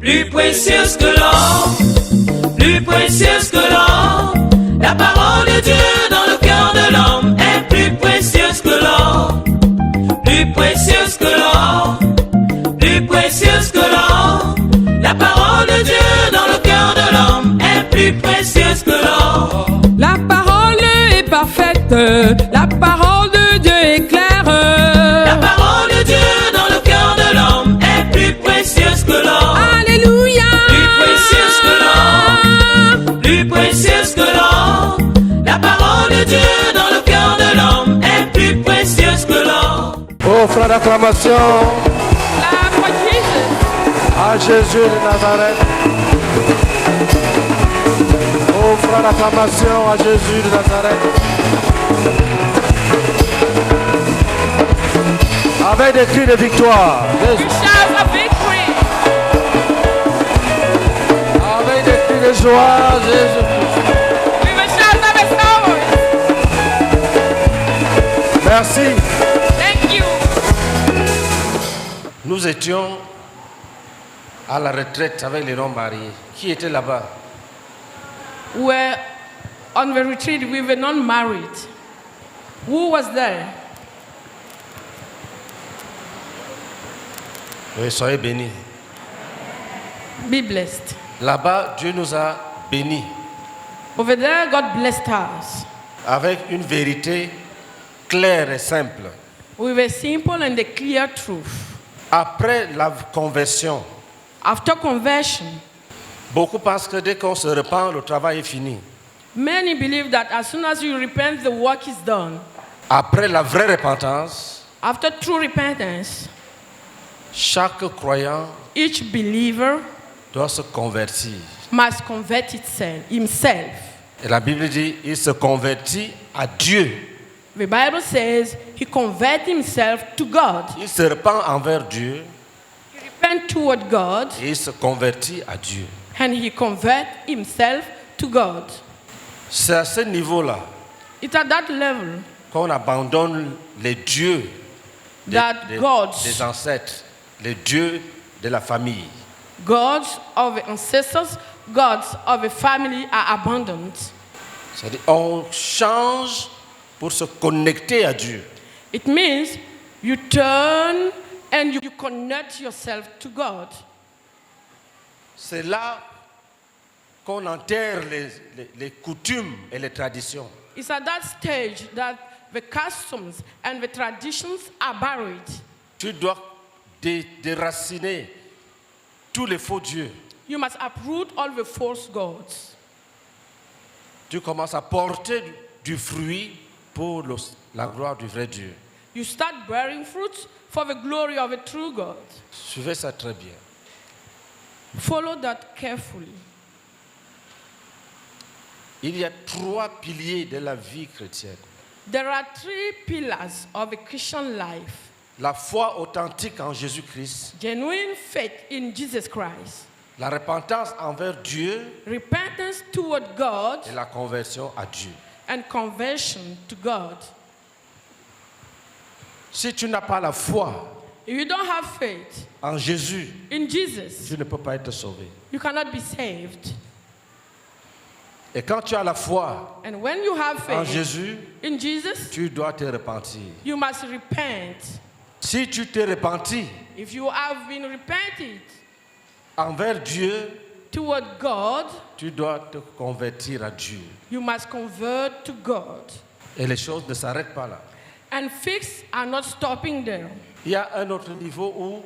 plus précieuse que l'or, plus précieuse que l'or. La parole de Dieu dans le cœur de l'homme est plus précieuse que l'or, plus précieuse que l'or, plus précieuse que l'or. La parole de Dieu dans le cœur de l'homme est plus précieuse que l'or. La parole est parfaite, la parole de Dieu est claire. La parole de Dieu dans le cœur de l'homme est plus précieuse que l'or. Alléluia. Plus précieuse que l'or, plus précieuse que l'or. La parole de Dieu dans le cœur de l'homme est plus précieuse que l'or. Offre d'acclamation Clap for Jesus. à Jésus de Nazareth. Offre d'acclamation à Jésus de Nazareth. Avec des cris de victoire. Jésus. Shout of victory. Avec des cris de joie. Jésus. We will shout of victory. Merci. Thank you. Nous étions à la retraite avec les non-mariés. Qui était là-bas? We're on the retreat. We were not married. Who was there? Oui, soyez bénis. Be blessed. Là-bas, Dieu nous a bénis Over there, God blessed us. avec une vérité claire et simple. We were simple and the clear truth. Après la conversion, After conversion, beaucoup pensent que dès qu'on se repent, le travail est fini. many believe that as soon as you repent, the work is done. Après la vraie repentance, After true repentance, chaque croyant each believer doit se convertir. must convert himself. Et la Bible dit, il se convertit à Dieu. The Bible says he convert himself to God. Il se repent envers Dieu He repent toward God et il se convertit à Dieu. and he convert himself to God. C'est à ce niveau-là It's at that level qu'on abandonne les dieux that gods, des ancêtres, les dieux de la famille. gods of the ancestors, gods of the family are abandoned. C'est-à-dire on change pour se connecter à Dieu. It means you turn and you connect yourself to God. C'est là qu'on enterre les coutumes et les traditions. It's at that stage that the customs and the traditions are buried. Tu dois déraciner tous les faux dieux. You must uproot all the false gods. Tu commences à porter du fruit pour la gloire du vrai Dieu. You start bearing fruits for the glory of a true God. Suivez ça très bien. Follow that carefully. Il y a 3 piliers de la vie chrétienne. There are 3 pillars of a Christian life. La foi authentique en Jésus-Christ, Genuine faith in Jesus Christ. la repentance envers Dieu Repentance toward God et la conversion à Dieu. and conversion to God. Si tu n'as pas la foi If you don't have faith en Jésus, in Jesus, tu ne peux pas être sauvé. you cannot be saved. Et quand tu as la foi And when you have en faith Jésus, in Jesus, tu dois te repentir. you must repent. Si tu t'es repenti If you have been repented envers Dieu, toward God, tu dois te convertir à Dieu. you must convert to God. Et les choses ne s'arrêtent pas là. And fix are not stopping there. Il y a un autre niveau où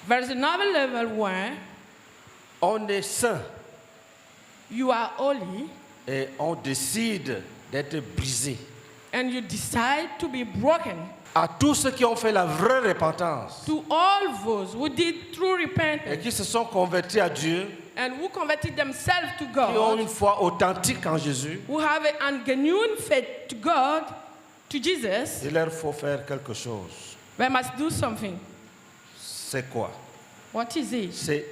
There's another level where on est saint you are holy et on décide d'être brisé. and you decide to be broken. À tous ceux qui ont fait la vraie repentance To all those who did true et repentance qui se sont convertis à Dieu, and who converted themselves to qui ont God, une foi authentique en Jésus, who have a genuine faith to God, to Jesus, il leur faut faire quelque chose. they must do something. C'est quoi? What is it? C'est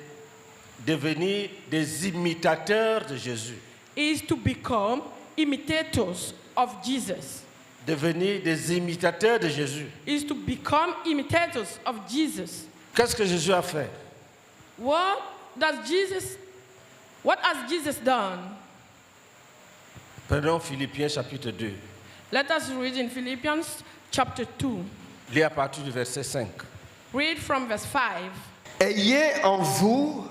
devenir des imitateurs de Jésus. Is to become imitators of Jesus. Devenir des imitateurs de Jésus. Is to become imitators of Jesus. Qu'est-ce que Jésus a fait? What has Jesus done? Prenons Philippiens chapitre 2. Let us read in Philippians chapter 2. Lis à partir du verset 5. Read from verse 5. Ayez en vous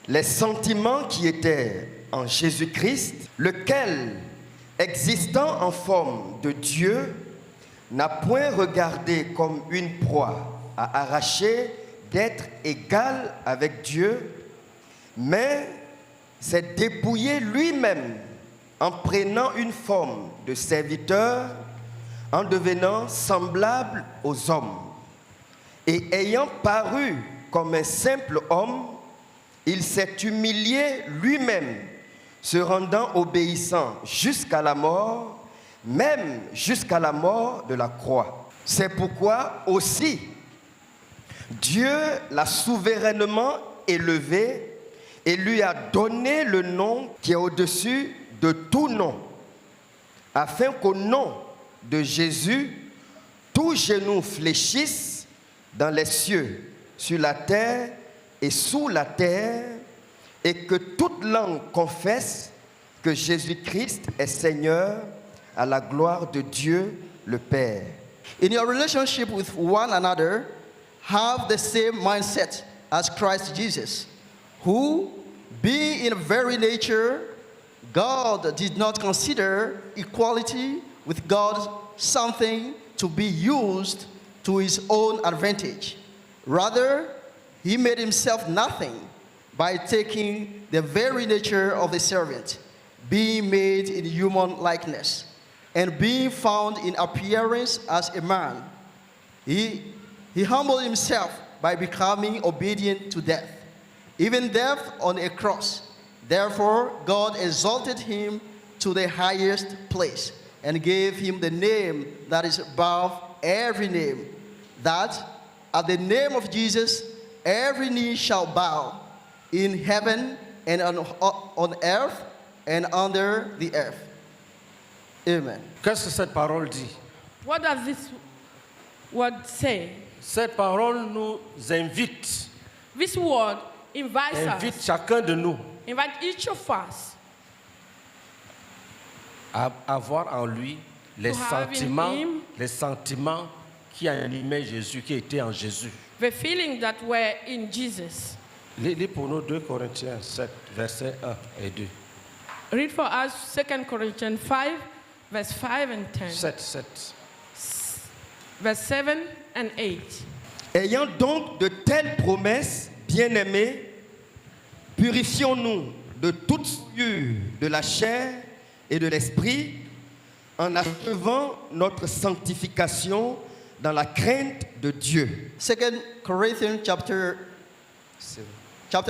les sentiments qui étaient en Jésus-Christ, lequel, existant en forme de Dieu, n'a point regardé comme une proie à arracher d'être égal avec Dieu, mais s'est dépouillé lui-même en prenant une forme de serviteur, en devenant semblable aux hommes. Et ayant paru comme un simple homme, il s'est humilié lui-même, se rendant obéissant jusqu'à la mort, même jusqu'à la mort de la croix. C'est pourquoi aussi Dieu l'a souverainement élevé et lui a donné le nom qui est au-dessus de tout nom, afin qu'au nom de Jésus, tout genou fléchisse dans les cieux, sur la terre et sous la terre, et que toute langue confesse que Jésus-Christ est Seigneur, à la gloire de Dieu le Père. In your relationship with one another, have the same mindset as Christ Jesus, who, being in very nature, God did not consider equality with God something to be used to his own advantage. Rather, he made himself nothing by taking the very nature of a servant, being made in human likeness, and being found in appearance as a man. He humbled himself by becoming obedient to death, even death on a cross. Therefore, God exalted him to the highest place and gave him the name that is above every name, that at the name of Jesus every knee shall bow, in heaven and on earth and under the earth. Amen. Qu'est-ce que cette parole dit? What does this word say? Cette parole nous invite, This word invites invite us, chacun de nous invite each of us à avoir en lui les To have in sentiments, him les sentiments qui animaient Jésus, qui étaient en Jésus. the feeling that were in Jesus. Lis pour nous 2 Corinthiens 7, versets 1 et 2. Read for us 2 Corinthians 5, verse 5 and 10. 7. Verse 7 and 8. Ayant donc de telles promesses, bien-aimés, purifions-nous de toute souillure de la chair et de l'esprit, en achevant notre sanctification dans la crainte de Dieu. 2 Corinthians chapter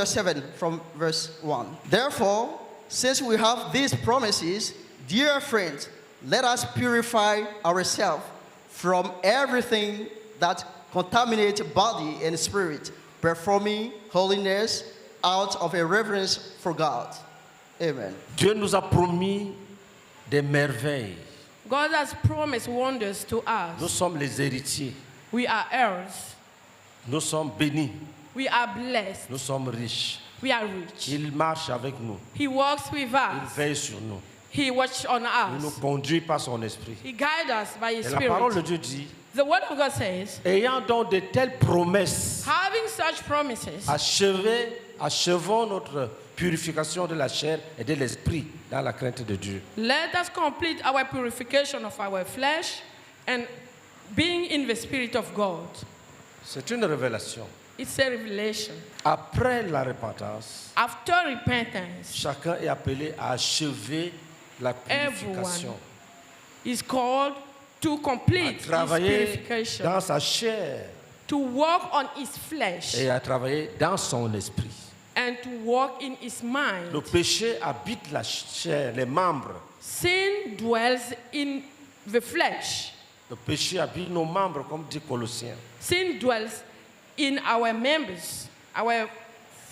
7 from verse 1. Therefore, since we have these promises, dear friends, let us purify ourselves from everything that contaminates body and spirit, performing holiness out of a reverence for God. Amen. Dieu nous a promis des merveilles. God has promised wonders to Nous us. sommes les héritiers. We are heirs. Nous sommes bénis. We are blessed. Nous sommes riches. We are rich. Il marche avec nous. He walks with Il us. veille sur nous. He watches on Il nous us. conduit par son esprit. He guides us by His Et la parole de Spirit. Dieu dit, The Word of God says, ayant donc de telles promesses, having such promises, achevons notre purification de la chair et de l'esprit dans la crainte de Dieu. let us complete our purification of our flesh and being in the Spirit of God. C'est une révélation. It's a revelation. Après la repentance, After repentance, chacun est appelé à achever la purification, is called to à complete his travailler purification, dans sa chair to walk on his flesh et à travailler dans son esprit. and to walk in his Le mind. péché habite la chair, les membres. Sin dwells in the flesh. Le péché habite nos membres, comme dit Colossiens. Sin dwells in our members, our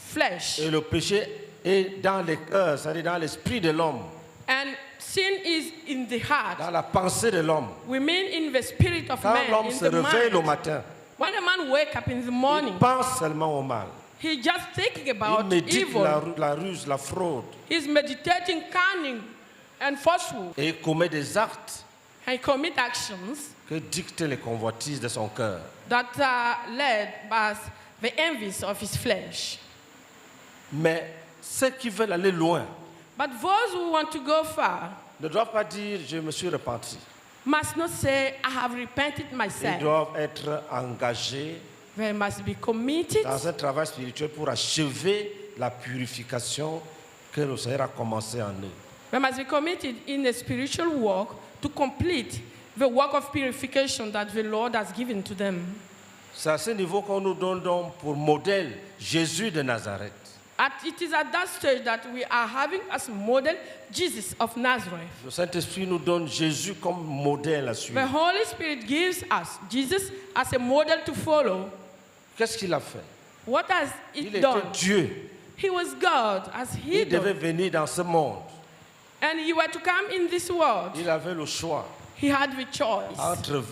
flesh. Et le péché est dans les cœurs, c'est-à-dire dans l'esprit de l'homme, And sin is in the heart. dans la pensée de l'homme. We mean in the spirit of Quand man, l'homme in se the réveille le mind. matin, When a man wakes up in the il morning, pense seulement au mal. He's just thinking Il about médite evil. la ruse, la fraude. He's meditating cunning and falsehood. Et il commet des actes And he commits actions que dictent les convoitises de son cœur. that are led by the envies of his flesh. Mais ceux qui veulent aller loin But those who want to go far ne doivent pas dire je me suis repenti. must not say, I have repented Ils myself. doivent être engagés They must be committed dans un travail spirituel pour achever la purification que le Seigneur a commencé en eux. They must be committed in a spiritual work to complete the work of purification that the Lord has given to them. C'est à ce niveau qu'on nous donne donc pour modèle Jésus de Nazareth. It is at that stage that we are having as model Jesus of Nazareth. Le Saint-Esprit nous donne Jésus comme modèle à The suivre. Holy Spirit gives us Jesus as a model to follow. Qu'est-ce qu'il a fait? What has Il it était done? Dieu. He was God as he Il devait done. venir dans ce monde. And he were to come in this world. Il avait le choix He had the choice entre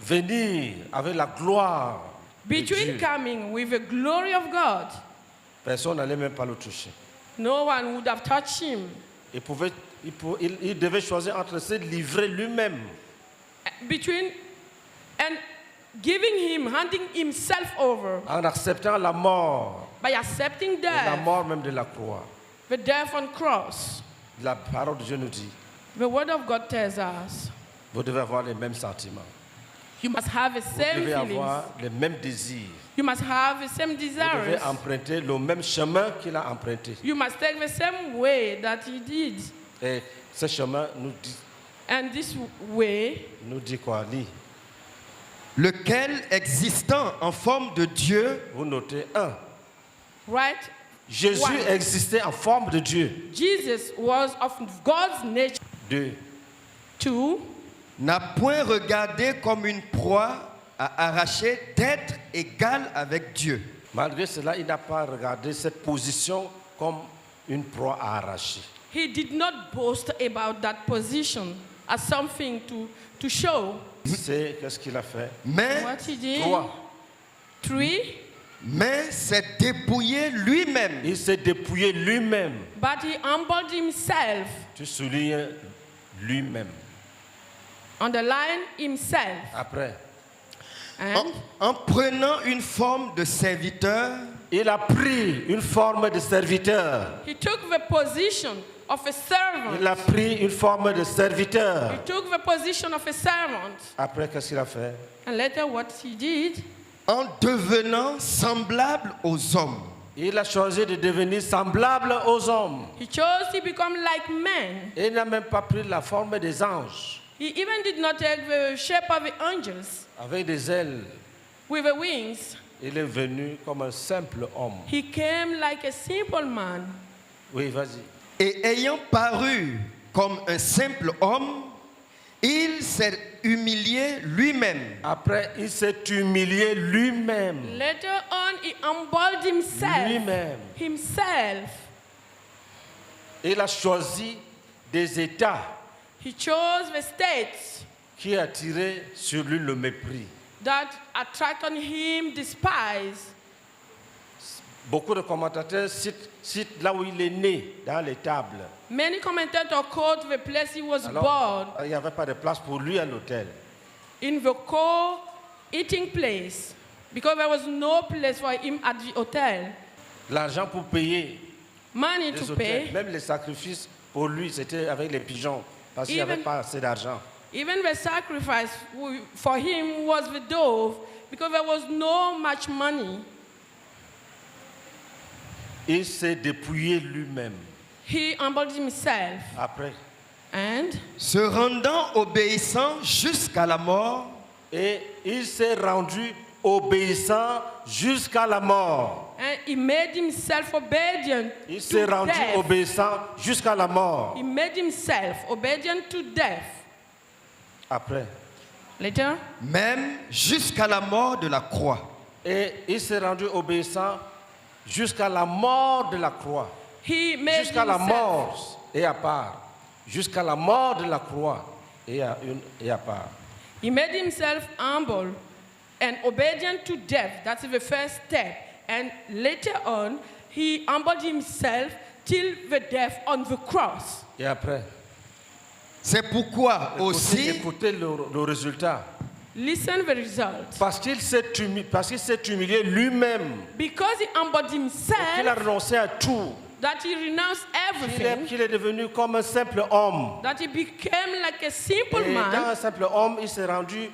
venir avec la gloire de between Dieu. coming with the glory of God. Personne n'allait même pas le toucher. No one would have touched him. Il devait choisir entre se livrer lui-même Between and giving him, handing himself over en acceptant la mort, by accepting et la death, mort même de la croix. the death on cross. La parole de Dieu nous dit, The word of God tells us vous devez avoir les mêmes sentiments. you must have the Vous same devez feelings. avoir les mêmes désirs. You must have the same Vous devez desires. emprunter le même chemin qu'il a emprunté. You must take the same way that he did. Et ce chemin And this way, nous dit quoi? Lis. Lequel, existant en forme de Dieu, Vous notez 1. right? Jésus One. existait en forme de Dieu. Jesus was of God's nature. 2. 2. n'a point regardé comme une proie à arracher d'être égal avec Dieu. Malgré cela, il n'a pas regardé cette position comme une proie à arracher. He did not boast about that position as something to show. C'est qu'est-ce qu'il a fait? Mais, What he did. 3. 3. mais s'est dépouillé lui-même. Il s'est dépouillé lui-même. But he humbled himself. Tu soulignes lui-même. Underline himself. Après, And En prenant une forme de serviteur, il a pris une forme de serviteur. he took the position of a servant. Il a pris une forme de serviteur. He took the position of a servant. Après, qu'est-ce qu'il a fait? And later what he did, en devenant semblable aux hommes. Il a choisi de devenir semblable aux hommes. he chose to become like men. Et il n'a même pas pris la forme des anges, He even did not take the shape of the angels avec des ailes. with the wings. Il est venu comme un simple homme. He came like a simple man. Oui, vas-y. Et ayant paru comme un simple homme, il s'est humilié lui-même. Après, il s'est humilié lui-même. Later on, he humbled himself. Lui-même. Himself. Il a choisi des états He chose the states qui attiraient sur lui le mépris. that attract on him despise. Beaucoup de commentateurs citent là où il est né, dans les tables. Many commentators quote the place he was Alors, born il n'y avait pas de place pour lui à l'hôtel. in the co-eating place because there was no place for him at the hotel. L'argent pour payer Money les to hôtels, pay. même les sacrifices pour lui, c'était avec les pigeons, parce qu'il n'y avait Even- pas assez d'argent. Even the sacrifice for him was the dove because there was no much money. Il s'est dépouillé lui-même. He humbled himself Après, and Se rendant obéissant jusqu'à la mort, et il s'est rendu obéissant jusqu'à la mort. he made himself obedient Il s'est to rendu death. obéissant jusqu'à la mort. He made himself obedient to death. Après, Later, même jusqu'à la mort de la croix. et il s'est rendu obéissant jusqu'à la mort de la croix. he made Jusqu'à la himself mort et à part. Jusqu'à la mort de la croix et à part. He made himself humble and obedient to death. That's the first step. And later on, he humbled himself till the death on the cross. Et après, C'est pourquoi aussi, écoutez le résultat. Listen the result. Parce qu'il s'est humilié lui-même. Because he humbled Il a himself, renoncé à tout. that he renounced everything, Qu'il est devenu comme un simple homme. that he became like a simple Et dans man. un simple homme, il s'est rendu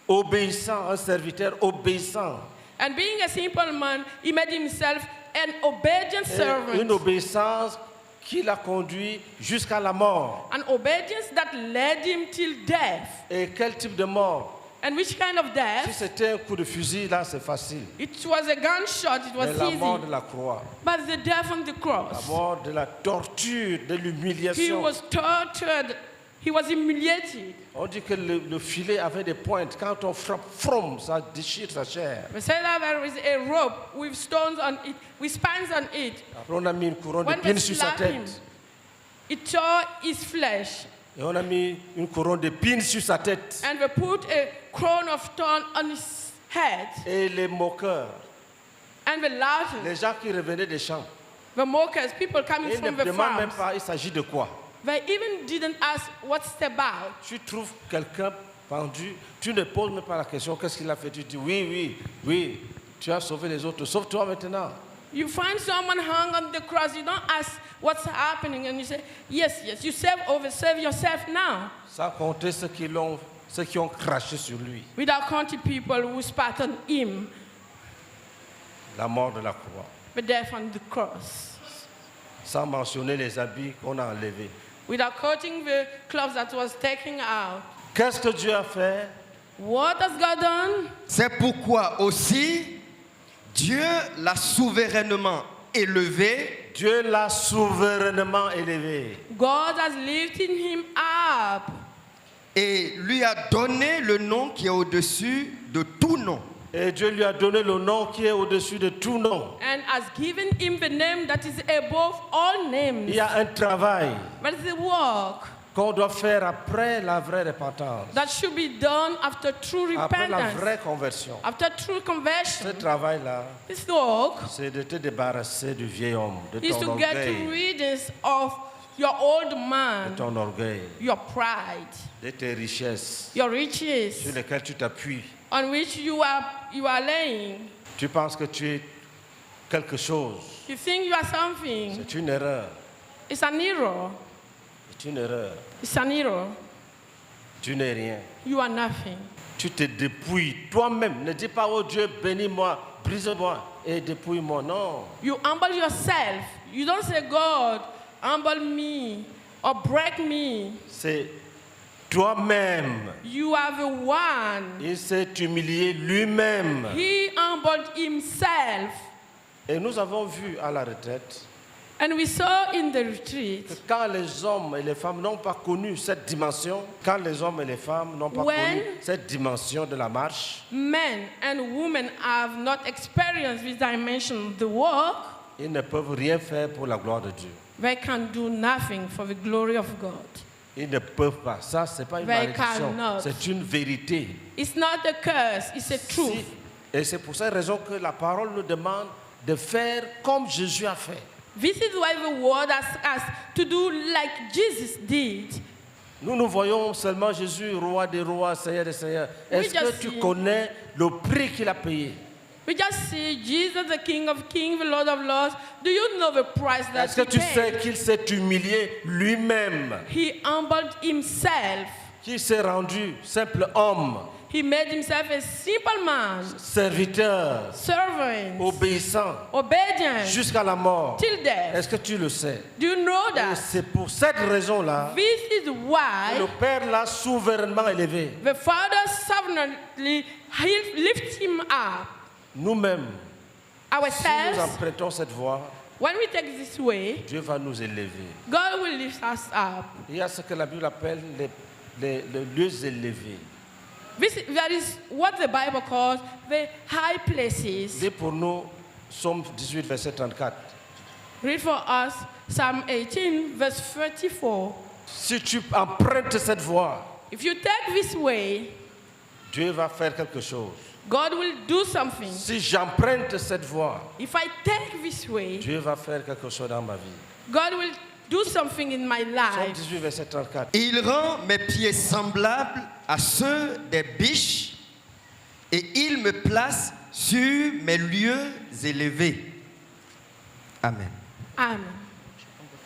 obéissant, un serviteur obéissant. And being a simple man, he made himself an obedient Et une servant. obéissance qui l'a conduit jusqu'à la mort. An obedience that led him till death. Et quel type de mort? And which kind of Si death? c'était un coup de fusil, là, c'est facile. It was a gunshot, it was Mais la mort de easy. la croix, But the death on the la cross, mort de la torture, de he l'humiliation. was tortured, he was humiliated. On dit que le filet avait des pointes. Quand on frappe, from, ça déchire sa chair. We say that there is a rope with stones on it, with spines on it. Après, on a mis une couronne de When they pines sur sa slapped him, tête. it tore his flesh. Et on a mis une couronne de pines sur sa tête. And they put a crown of thorn on his head. Et les moqueurs, And the loudest, les gens qui revenaient des champs, the mockers, people coming ils ne from the demandent même farms, pas il s'agit de quoi. they even didn't ask what's it about. Tu trouves quelqu'un pendu, tu ne poses même pas la question qu'est-ce qu'il a fait. Tu dis oui, tu as sauvé les autres, sauve-toi maintenant. You find someone hung on the cross, you don't ask what's happening, and you say, yes, you save yourself now. Sans compter ceux qui ont craché sur lui. Without counting people who spat on him, La mort de la croix. the death on the cross. Sans mentionner les habits qu'on a enlevés. Without counting the clothes that was taken out. Qu'est-ce que Dieu a fait? What has God done? c'est pourquoi aussi, Dieu l'a souverainement élevé Dieu l'a souverainement élevé. God has lifted him up et lui a donné le nom qui est au-dessus de tout nom. Et Dieu lui a donné le nom qui est au-dessus de tout nom. and has given him the name that is above all names. Il y a un travail But the work qu'on doit faire après la vraie repentance, that should be done after true après la repentance, vraie conversion. after true Ce conversion. travail-là, This work c'est de te débarrasser du vieil homme, de is ton to get orgueil, rid of your old de man, ton orgueil, your pride, de tes richesses your sur riches lesquelles tu t'appuies. on which you are laying. Tu penses que tu es quelque chose. You think you are something. C'est une erreur. It's an error. C'est une erreur. It's an error. Tu n'es rien. You are nothing. Tu te dépouilles toi-même. Ne dis pas, oh Dieu, bénis-moi, brise-moi et dépouille-moi. Non. You humble yourself. You don't say, God, humble me or break me. C'est toi-même. You are the one. Il s'est humilié lui-même. He humbled himself. Et nous avons vu à la retraite And we saw in the que retreat, quand les hommes et les femmes n'ont pas connu cette dimension, quand les hommes et les femmes n'ont pas When- connu cette dimension de la marche, men and women have not experienced this dimension of the work. ils ne peuvent rien faire pour la gloire de Dieu. They can do nothing for the glory of God. Ils ne peuvent pas. Ça, ce n'est pas une They malédiction. cannot. C'est une vérité. It's not a curse, it's a truth. Si- et c'est pour cette raison que la parole nous demande de faire comme Jésus a fait. This is why the word asks us to do like Jesus did. Nous voyons seulement Jésus, roi des rois, Seigneur des seigneurs. Est-ce que just tu see- connais le prix qu'il a payé? We just see Jesus, the King of Kings, the Lord of Lords. Do you know the price that Est-ce que he tu sais paid? qu'il s'est humilié lui-même, He humbled himself. qu'il s'est rendu simple homme, He made himself a simple man, serviteur, servant, obéissant, obedient, jusqu'à la mort? till death. Est-ce que tu le sais? Do you know Et that? c'est pour cette raison-là This is que le why Père l'a souverainement élevé. the Father sovereignly lifts him up. Nous-mêmes, si nous Ourselves, empruntons cette voie, when we take this way, Dieu va nous élever. God will lift us up. Il y a ce que la Bible appelle les lieux élevés. That is what the Bible calls the high places. Dis pour nous, Psaume 18, verset 34. Read for us Psalm 18, verse 34. Si tu empruntes cette voie, If you take this way, Dieu va faire quelque chose. God will do something. Si j'emprunte cette voie, If I take this way, Dieu va faire quelque chose dans ma vie. God will do something in my Psaume life. 18, verset 34. Il rend mes pieds semblables à ceux des biches et il me place sur mes lieux élevés. Amen. Amen.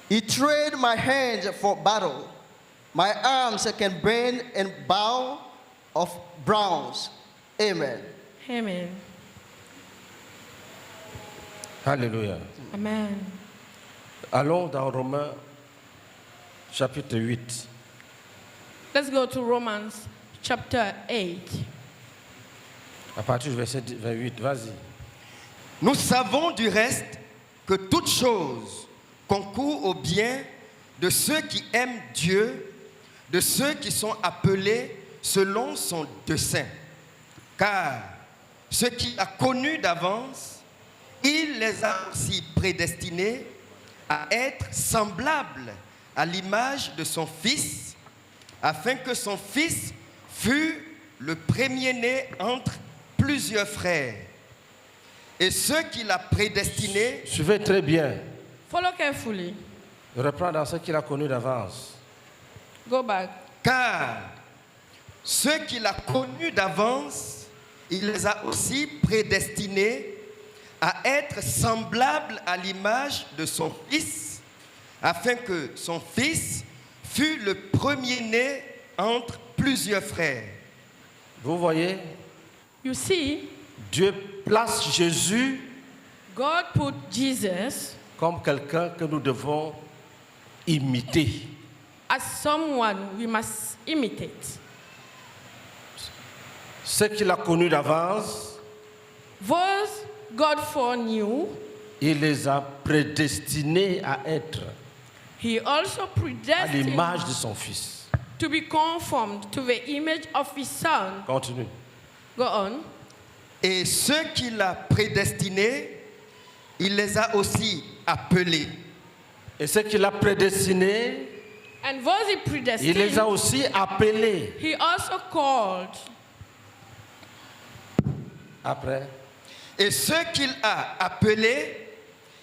He trained my hands for battle. My arms can bend and bow of bronze. Amen. Amen. Alléluia. Amen. Allons dans Romains chapitre 8. Let's go to Romans chapter 8. À partir du verset 28, vas-y. Nous savons du reste que toute chose concourt au bien de ceux qui aiment Dieu, de ceux qui sont appelés selon son dessein. Car ceux qu'il a connus d'avance, il les a aussi prédestinés à être semblables à l'image de son Fils, afin que son Fils fût le premier-né entre plusieurs frères. Et ceux qu'il a prédestinés, Suivez très bien. Follow carefully. Reprends dans ce qu'il a connu d'avance. Go back. car ceux qu'il a connus d'avance, il les a aussi prédestinés à être semblables à l'image de son Fils, afin que son Fils fût le premier-né entre plusieurs frères. Vous voyez, You see, Dieu place Jésus God put Jesus comme quelqu'un que nous devons imiter. as someone we must imitate. Ce qu'il a connu d'avance, Those God foreknew, il les a prédestinés à être He also à predestined l'image de son Fils. to be conformed to the image of His Son. Continue. Go on. Et ceux qu'il a prédestinés, il les a aussi appelés. Et ce qu'il a prédestiné, And those He il predestined, les a aussi appelés. He also called. Après, Et ceux qu'il a appelés,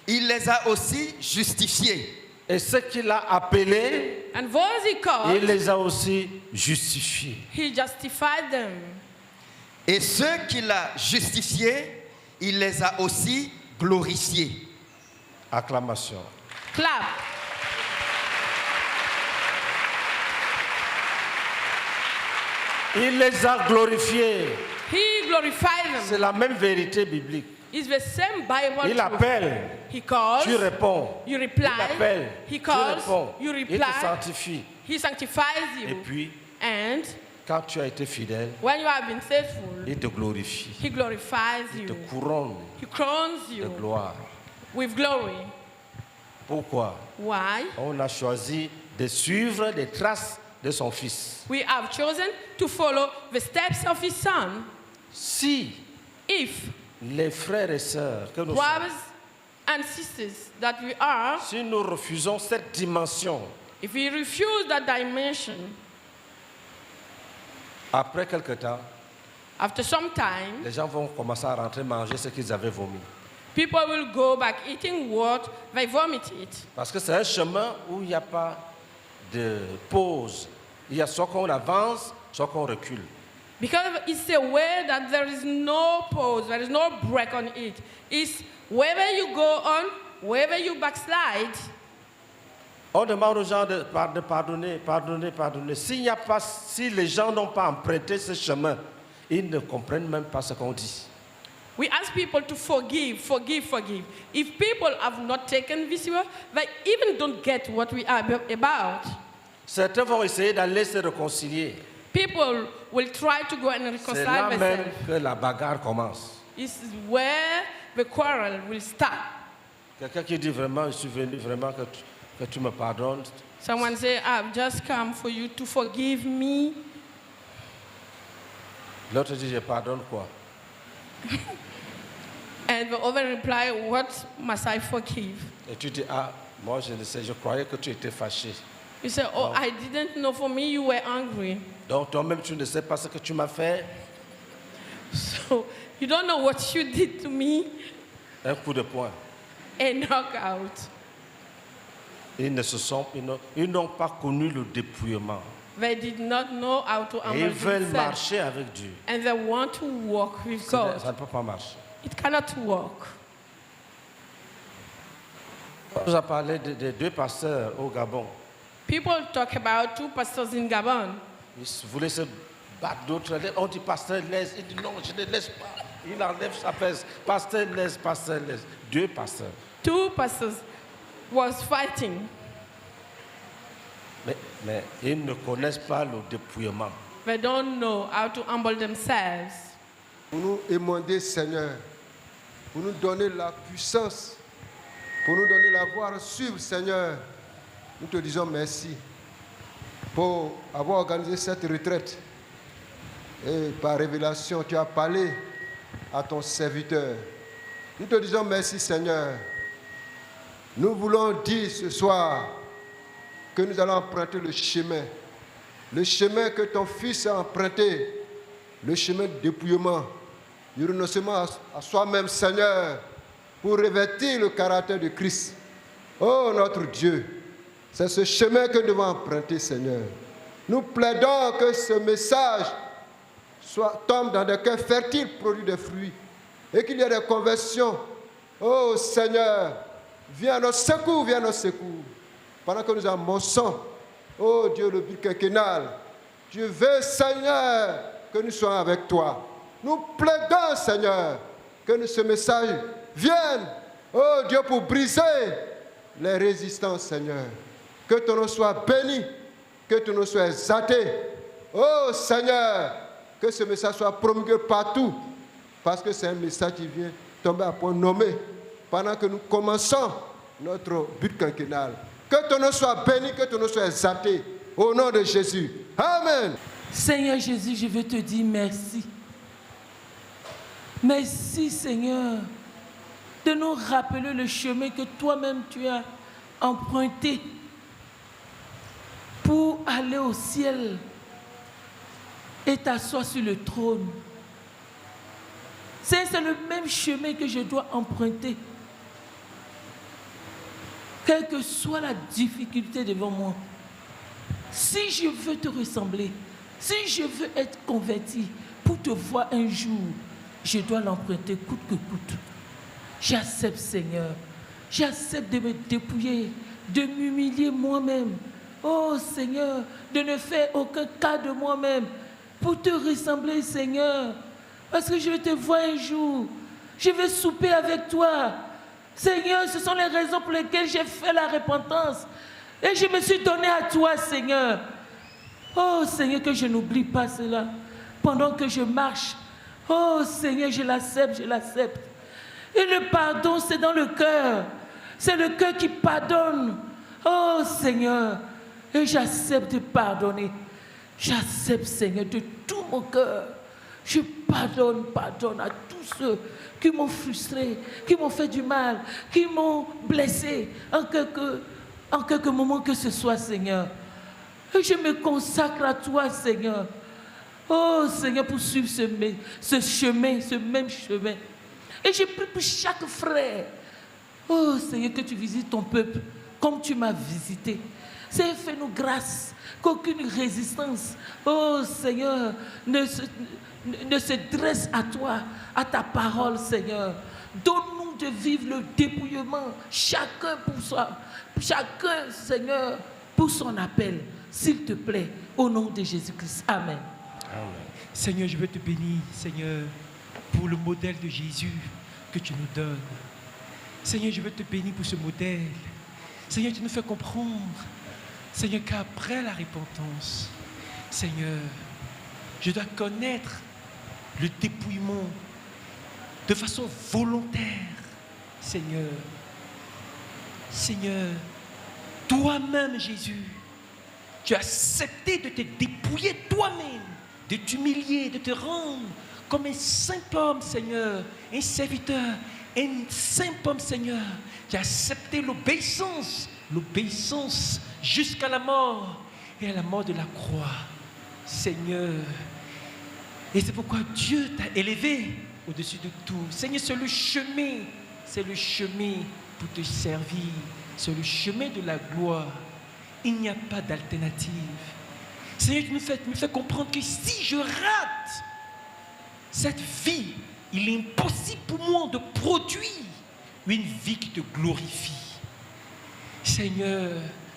il les a aussi justifiés. et ce qu'il a appelés, And those He il called, les a aussi justifiés. He justified them. Et ceux qu'il a justifiés, il les a aussi glorifiés. Acclamation. Clap. Il les a glorifiés. He glorified C'est them. la même vérité biblique. It's the same Bible Il truth. appelle, He calls, tu réponds. you Il reply. appelle, He tu calls, réponds. you Il te reply. sanctifie. He sanctifies Et you. puis, And quand tu as été fidèle, when you have been faithful, il te glorifie. He glorifies Il te you. couronne He crowns de you gloire. with glory. Pourquoi? Why? On a choisi de suivre les traces de son Fils. We have chosen to follow the steps of His Son. Si If les frères et sœurs que nous sommes, brothers and sisters that we are, si nous refusons cette dimension, if we refuse that dimension, après quelque temps, after some time, les gens vont commencer à rentrer manger ce qu'ils avaient vomi. people will go back eating what they vomited. Parce que c'est un chemin où il n'y a pas de pause. Il y a soit qu'on avance, soit qu'on recule. Because it's a way that there is no pause, there is no break on it. It's wherever you go on, wherever you backslide, On demande aux gens de pardonner. Si les gens n'ont pas emprunté ce chemin, ils ne comprennent même pas ce qu'on dit. we ask people to forgive. If people have not taken this way, they even don't get what we are about. Certains vont essayer d'aller se réconcilier. People will try to go and C'est là reconcile même themselves. que la bagarre commence. This is where the quarrel will start. Quelqu'un qui dit vraiment, je suis venu vraiment que tu me pardonnes. Someone say, I've just come for you to forgive me. L'autre dit, je pardonne quoi? And the other reply, what must I forgive? Et tu dis, ah, moi je ne sais, je croyais que tu étais fâché. You say, oh, I didn't know. For me, you were angry. Donc toi-même, tu ne sais pas ce que tu m'as fait. So you don't know what you did to me. Un coup de poing. A knockout. Ils n'ont pas connu le dépouillement. They did not know how to Et humble ils veulent themselves. marcher avec Dieu. And they want to walk with God. Ça ne peut pas marcher. It cannot work. On nous a parlé de 2 pasteurs au Gabon. People talk about 2 pastors in Gabon. Ils voulaient se battre, d'autres. On dit pasteur laisse. Il dit non, je ne laisse pas. Il enlève sa veste. Pasteur laisse, pasteur laisse. 2 pasteurs. 2 pastors was fighting. Mais ils ne connaissent pas le dépouillement. They don't know how to humble themselves. Pour nous émander, Seigneur, pour nous donner la puissance, pour nous donner la voie à suivre, Seigneur. Nous te disons merci pour avoir organisé cette retraite. Et par révélation, tu as parlé à ton serviteur. Nous te disons merci, Seigneur. Nous voulons dire ce soir que nous allons emprunter le chemin que ton Fils a emprunté, le chemin de dépouillement, du renoncement à soi-même, Seigneur, pour revêtir le caractère de Christ. Oh notre Dieu, c'est ce chemin que nous devons emprunter, Seigneur. Nous plaidons que ce message tombe dans des cœurs fertiles, produit des fruits, et qu'il y ait des conversions. Oh Seigneur, viens à notre secours, viens à notre secours. Pendant que nous amorçons, oh Dieu, le but quinquennal, Dieu veut, Seigneur, que nous soyons avec toi. Nous plaidons, Seigneur, que ce message vienne, oh Dieu, pour briser les résistances, Seigneur. Que ton nom soit béni, que ton nom soit exalté. Oh Seigneur, que ce message soit promulgué partout, parce que c'est un message qui vient tomber à point nommé pendant que nous commençons notre but quinquennal. Que ton nom soit béni, que ton nom soit exalté. Au nom de Jésus. Amen. Seigneur Jésus, je veux te dire merci. Merci Seigneur de nous rappeler le chemin que toi-même tu as emprunté pour aller au ciel et t'asseoir sur le trône. C'est le même chemin que je dois emprunter. Quelle que soit la difficulté devant moi, si je veux te ressembler, si je veux être converti pour te voir un jour, je dois l'emprunter coûte que coûte. J'accepte, Seigneur. J'accepte de me dépouiller, de m'humilier moi-même. Oh, Seigneur, de ne faire aucun cas de moi-même pour te ressembler, Seigneur. Parce que je veux te voir un jour. Je veux souper avec toi. Seigneur, ce sont les raisons pour lesquelles j'ai fait la repentance. Et je me suis donné à toi, Seigneur. Oh, Seigneur, que je n'oublie pas cela. Pendant que je marche, oh, Seigneur, je l'accepte, je l'accepte. Et le pardon, c'est dans le cœur. C'est le cœur qui pardonne. Oh, Seigneur, et j'accepte de pardonner. J'accepte, Seigneur, de tout mon cœur. Je pardonne à tous ceux qui m'ont frustré, qui m'ont fait du mal, qui m'ont blessé en quelques moments que ce soit, Seigneur. Et je me consacre à toi, Seigneur. Oh, Seigneur, pour suivre ce chemin, ce même chemin. Et je prie pour chaque frère. Oh, Seigneur, que tu visites ton peuple comme tu m'as visité. Seigneur, fais-nous grâce, qu'aucune résistance, oh, Seigneur, ne se dresse à toi, à ta parole, Seigneur. Donne-nous de vivre le dépouillement, chacun pour soi, chacun, Seigneur, pour son appel, s'il te plaît, au nom de Jésus-Christ. Amen. Amen. Seigneur, je veux te bénir, Seigneur, pour le modèle de Jésus que tu nous donnes. Seigneur, je veux te bénir pour ce modèle. Seigneur, tu nous fais comprendre, Seigneur, qu'après la repentance, Seigneur, je dois connaître le dépouillement de façon volontaire. Seigneur, Seigneur, toi-même, Jésus, tu as accepté de te dépouiller toi-même, de t'humilier, de te rendre comme un saint homme, Seigneur, un serviteur, un saint homme, Seigneur. Tu as accepté l'obéissance jusqu'à la mort et à la mort de la croix. Seigneur, Et c'est pourquoi Dieu t'a élevé au-dessus de tout. Seigneur, c'est le chemin pour te servir. C'est le chemin de la gloire. Il n'y a pas d'alternative. Seigneur, tu me fais comprendre que si je rate cette vie, il est impossible pour moi de produire une vie qui te glorifie. Seigneur,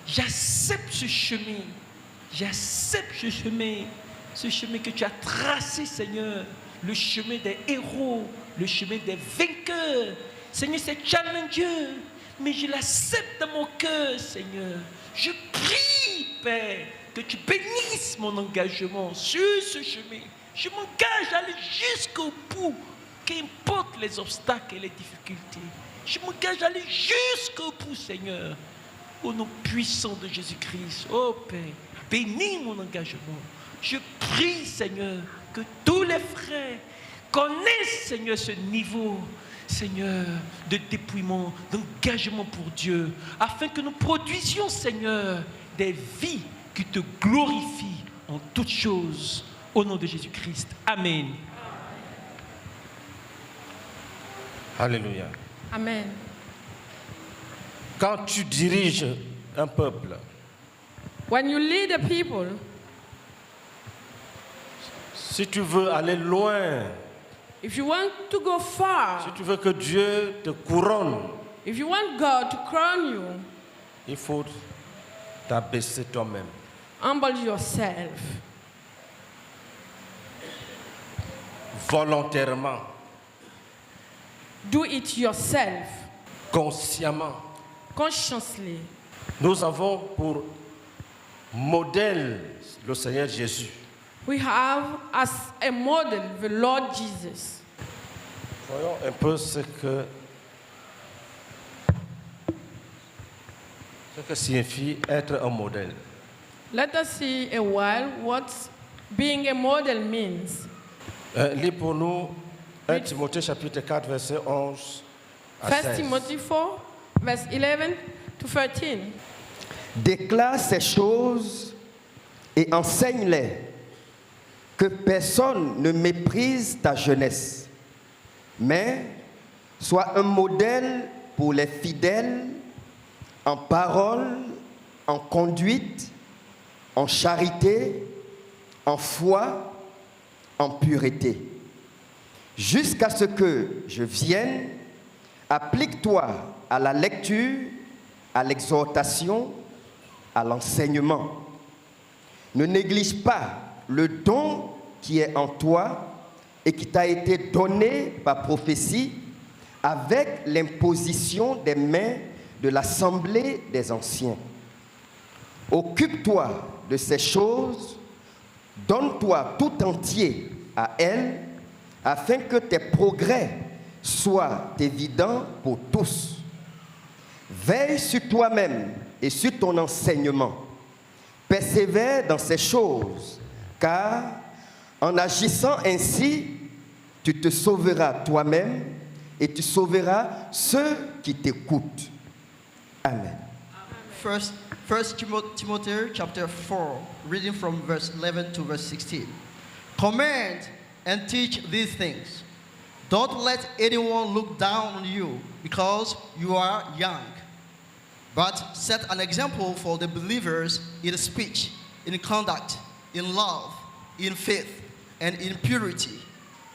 j'accepte ce chemin. J'accepte ce chemin que tu as tracé, Seigneur. Le chemin des héros, le chemin des vainqueurs. Seigneur, c'est challengeant, mais je l'accepte dans mon cœur, Seigneur. Je prie, Père, que tu bénisses mon engagement sur ce chemin. Je m'engage à aller jusqu'au bout, qu'importe les obstacles et les difficultés. Je m'engage à aller jusqu'au bout, Seigneur. Au nom puissant de Jésus-Christ, oh Père, bénis mon engagement. Je prie, Seigneur, que tous les frères connaissent, Seigneur, ce niveau, Seigneur, de dépouillement, d'engagement pour Dieu, afin que nous produisions, Seigneur, des vies qui te glorifient en toutes choses. Au nom de Jésus-Christ. Amen. Alléluia. Amen. Quand tu diriges un peuple, When you lead the people, si tu veux aller loin, if you want to go far, si tu veux que Dieu te couronne, if you want God to crown you, il faut t'abaisser toi-même. humble yourself Volontairement, do it yourself, consciemment. consciously. Nous avons pour modèle le Seigneur Jésus. We have as a model the Lord Jesus. Voyons un peu ce que signifie être un modèle. Let us see a while what being a model means. Lis pour nous 1 Timothée chapitre 4 verset 11 à 1 16. Timothy 4, verse 11 to 13. Déclare ces choses et enseigne-les, que personne ne méprise ta jeunesse, mais sois un modèle pour les fidèles en parole, en conduite, en charité, en foi, en pureté. Jusqu'à ce que je vienne, applique-toi à la lecture, à l'exhortation, à l'enseignement. Ne néglige pas le don qui est en toi et qui t'a été donné par prophétie avec l'imposition des mains de l'assemblée des anciens. Occupe-toi de ces choses, donne-toi tout entier à elles, afin que tes progrès soient évidents pour tous. Veille sur toi-même et sur ton enseignement. Persévère dans ces choses, car en agissant ainsi, tu te sauveras toi-même et tu sauveras ceux qui t'écoutent. Amen. First Timothy chapter 4, reading from verse 11 to verse 16. Command and teach these things. Don't let anyone look down on you because you are young, but set an example for the believers in speech, in conduct, in love, in faith, and in purity.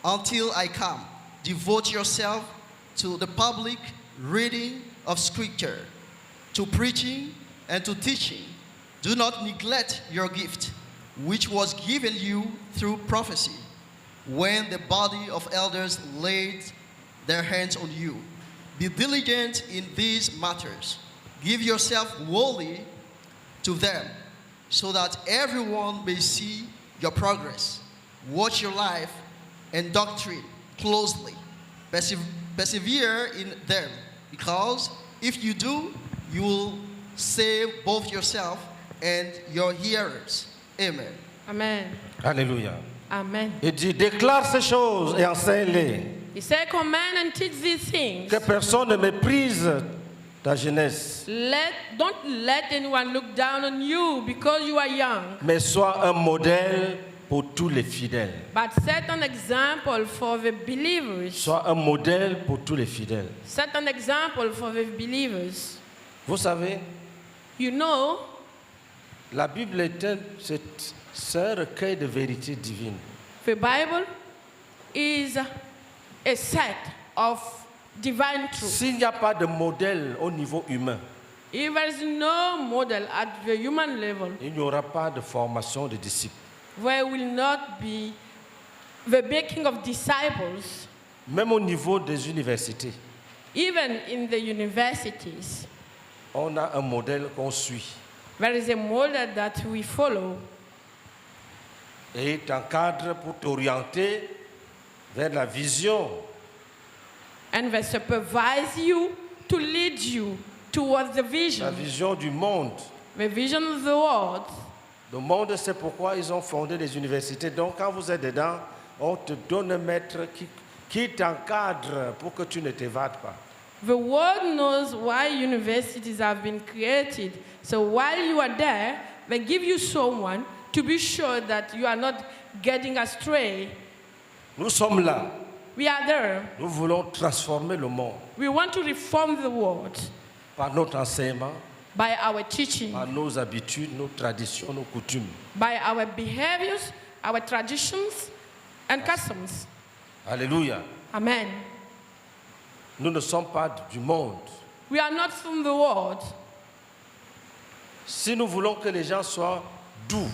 Until I come, devote yourself to the public reading of Scripture, to preaching and to teaching. Do not neglect your gift, which was given you through prophecy, when the body of elders laid their hands on you. Be diligent in these matters. Give yourself wholly to them, so that everyone may see your progress. Watch your life and doctrine closely. Persevere in them, because if you do, you will save both yourself and your hearers. Amen. Amen. Alléluia. Amen. Il dit, déclare ces choses et enseigne-les. He said, command and teach these things. Que personne ne méprise ta jeunesse, Don't let anyone look down on you because you are young, mais sois un modèle pour tous les fidèles. but set an example for the believers. Sois un modèle pour tous les fidèles. Set an example for the believers. Vous savez, You know, la Bible c'est un recueil de vérités divines. the Bible is a set of divine truth. S'il n'y a pas de modèle au niveau humain, If there is no model at the human level, il n'y aura pas de formation de disciples. there will not be the making of disciples, Même au niveau des universités, even in the universities. on a un modèle qu'on suit. There is a model that we follow, Et il t'encadre pour t'orienter vers la vision. and they supervise you to lead you towards the La vision, vision du monde. the vision of the world. Le monde, c'est pourquoi ils ont fondé les universités. Donc, quand vous êtes dedans, on te donne un maître qui t'encadre pour que tu ne t'évades pas. The world knows why universities have been created. So while you are there, they give you someone to be sure that you are not getting astray. Nous sommes là. We are there. Nous voulons transformer le monde We want to reform the world par notre enseignement, by our teaching, par nos habitudes, nos traditions, nos coutumes. by our behaviors, our traditions, and customs. Alléluia. Amen. Nous ne sommes pas du monde. We are not from the world. Si nous voulons que les gens soient doux,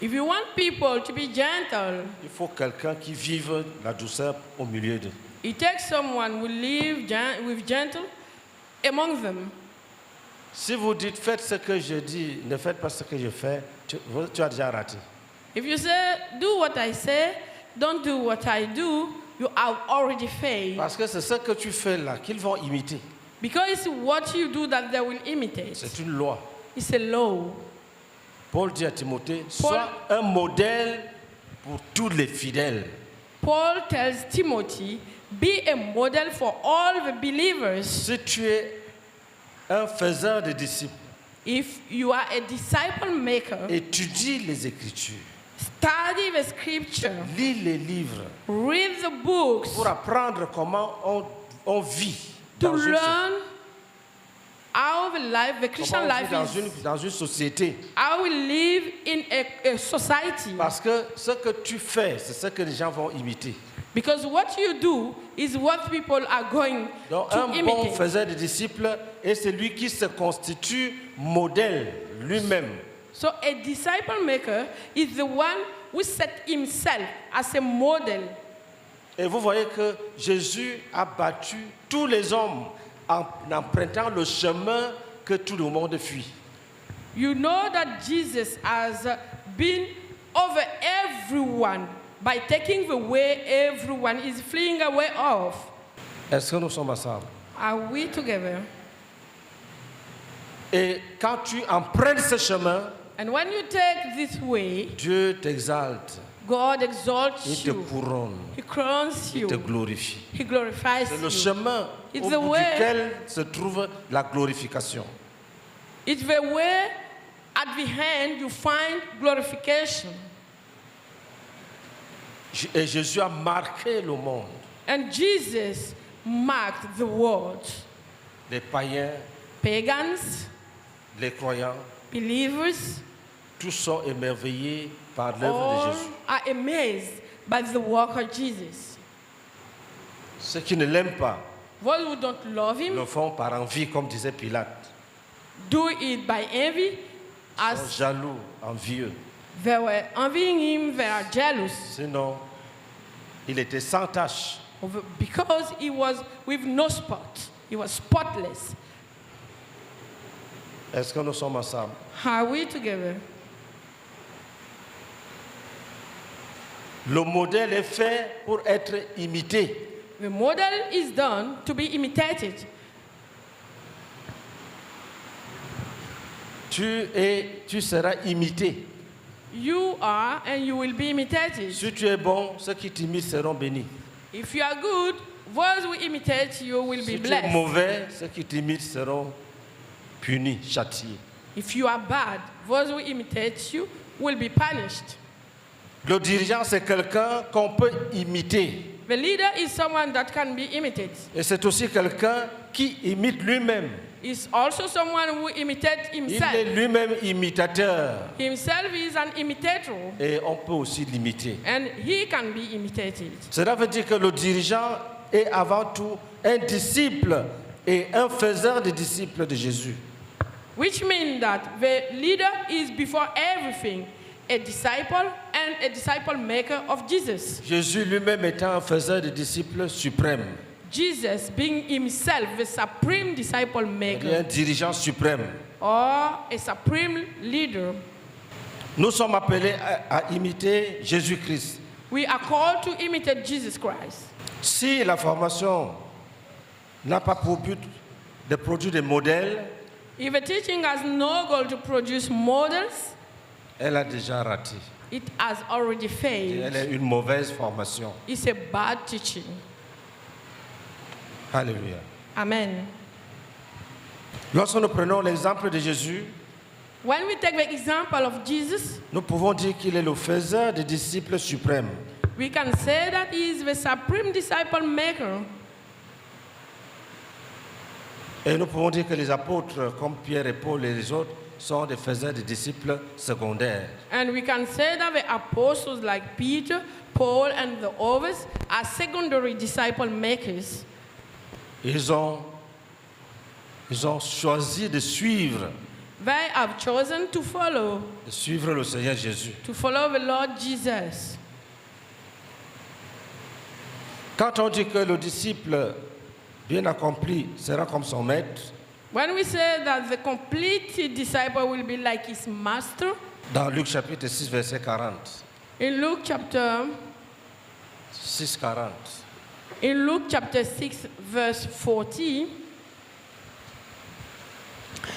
If you want people to be gentle, il faut quelqu'un qui vive la douceur au milieu d'eux. it takes someone who live with gentle among them. Si vous dites faites ce que je dis, ne faites pas ce que je fais, tu as déjà raté. If you say, do what I say, don't do what I do, you have already failed. Parce que c'est ce que tu fais là qu'ils vont imiter. Because it's what you do that they will imitate. C'est une loi. It's a law. Paul dit à Timothée, sois un modèle pour tous les fidèles. Paul tells Timothy, be a model for all the believers. Si tu es un faiseur de disciples, If you are a disciple maker, étudie les Écritures, study the scripture, lis les livres read the books pour apprendre comment on vit to dans une, learn how the life, the Christian comment on vit life is, dans une société. how we live in a society. Parce que ce que tu fais, c'est ce que les gens vont imiter. Because what you do is what people are going Donc to un bon imitate. faiseur de disciples est celui qui se constitue modèle lui-même. So a disciple maker is the one who set himself as a model. Et vous voyez que Jésus a battu tous les hommes en empruntant le chemin que tout le monde fuit. You know that Jesus has been over everyone by taking the way everyone is fleeing away of. Est-ce que nous sommes ensemble? Are we together? Et quand tu empruntes ce chemin, And when you take this way, Dieu t'exalte, God il exalts te you. couronne, He crowns il te you. glorifie. He glorifies C'est le you. chemin It's au the bout way. duquel se trouve la glorification. It's the way at the end you find glorification. Et Jésus a marqué le monde. And Jesus marked the world. Les païens, Pagans, les croyants, believers, tous sont émerveillés par l'œuvre de all Jésus. are amazed by the work of Jesus. Ceux qui ne l'aiment pas Those who don't love him le font par envie, comme disait Pilate. do it by envy, Ils sont as jaloux, envieux. they were envying him, they are jealous Sinon, il était sans tache. because he was with no spot. He was spotless. Est-ce que nous sommes ensemble? Are we together? Le modèle est fait pour être imité. The model is done to be imitated. Tu seras imité. You are and you will be imitated. Si tu es bon, ceux qui t'imitent seront bénis. If you are good, those who imitate you will be Si tu es blessed. mauvais, ceux qui t'imitent seront punis, châtiés. If you are bad, those who imitate you will be punished. Le dirigeant, c'est quelqu'un qu'on peut imiter. The leader is someone that can be imitated. Et c'est aussi quelqu'un qui imite lui-même. He's also someone who imitates Il himself. est lui-même imitateur. Himself is an imitator, Et on peut aussi l'imiter. and he can be imitated. Cela veut dire que le dirigeant est avant tout un disciple et un faiseur des disciples de Jésus. Which means that the leader is before everything a disciple and a disciple maker of Jesus. Jésus lui-même étant un faiseur des disciples suprême. Jesus being himself the supreme disciple Il est un maker dirigeant suprême. or a supreme leader. Nous sommes appelés à imiter Jésus-Christ. We are called to imitate Jesus Christ. Si la formation n'a pas pour but de produire des modèles, If a teaching has no goal to produce models, elle a déjà raté. it has already Elle failed. est une mauvaise formation. It's a bad teaching. Alléluia. Amen. Lorsque nous prenons l'exemple de Jésus, When we take the example of Jesus, nous pouvons dire qu'il est le faiseur des disciples suprêmes. we can say that he is the supreme disciple maker. Et nous pouvons dire que les apôtres, comme Pierre et Paul et les autres, sont des faiseurs des disciples secondaires. And we can say that the apostles like Peter, Paul, and the others are secondary disciple makers. Ils ont choisi de suivre They have chosen to follow le Seigneur Jésus. the Lord Jesus. Quand on dit que le disciple bien accompli sera comme son maître, When we say that the complete disciple will be like his master, dans Luc chapitre 6, verset 40, in Luke chapter 6-40, In Luke chapter 6, verse 40,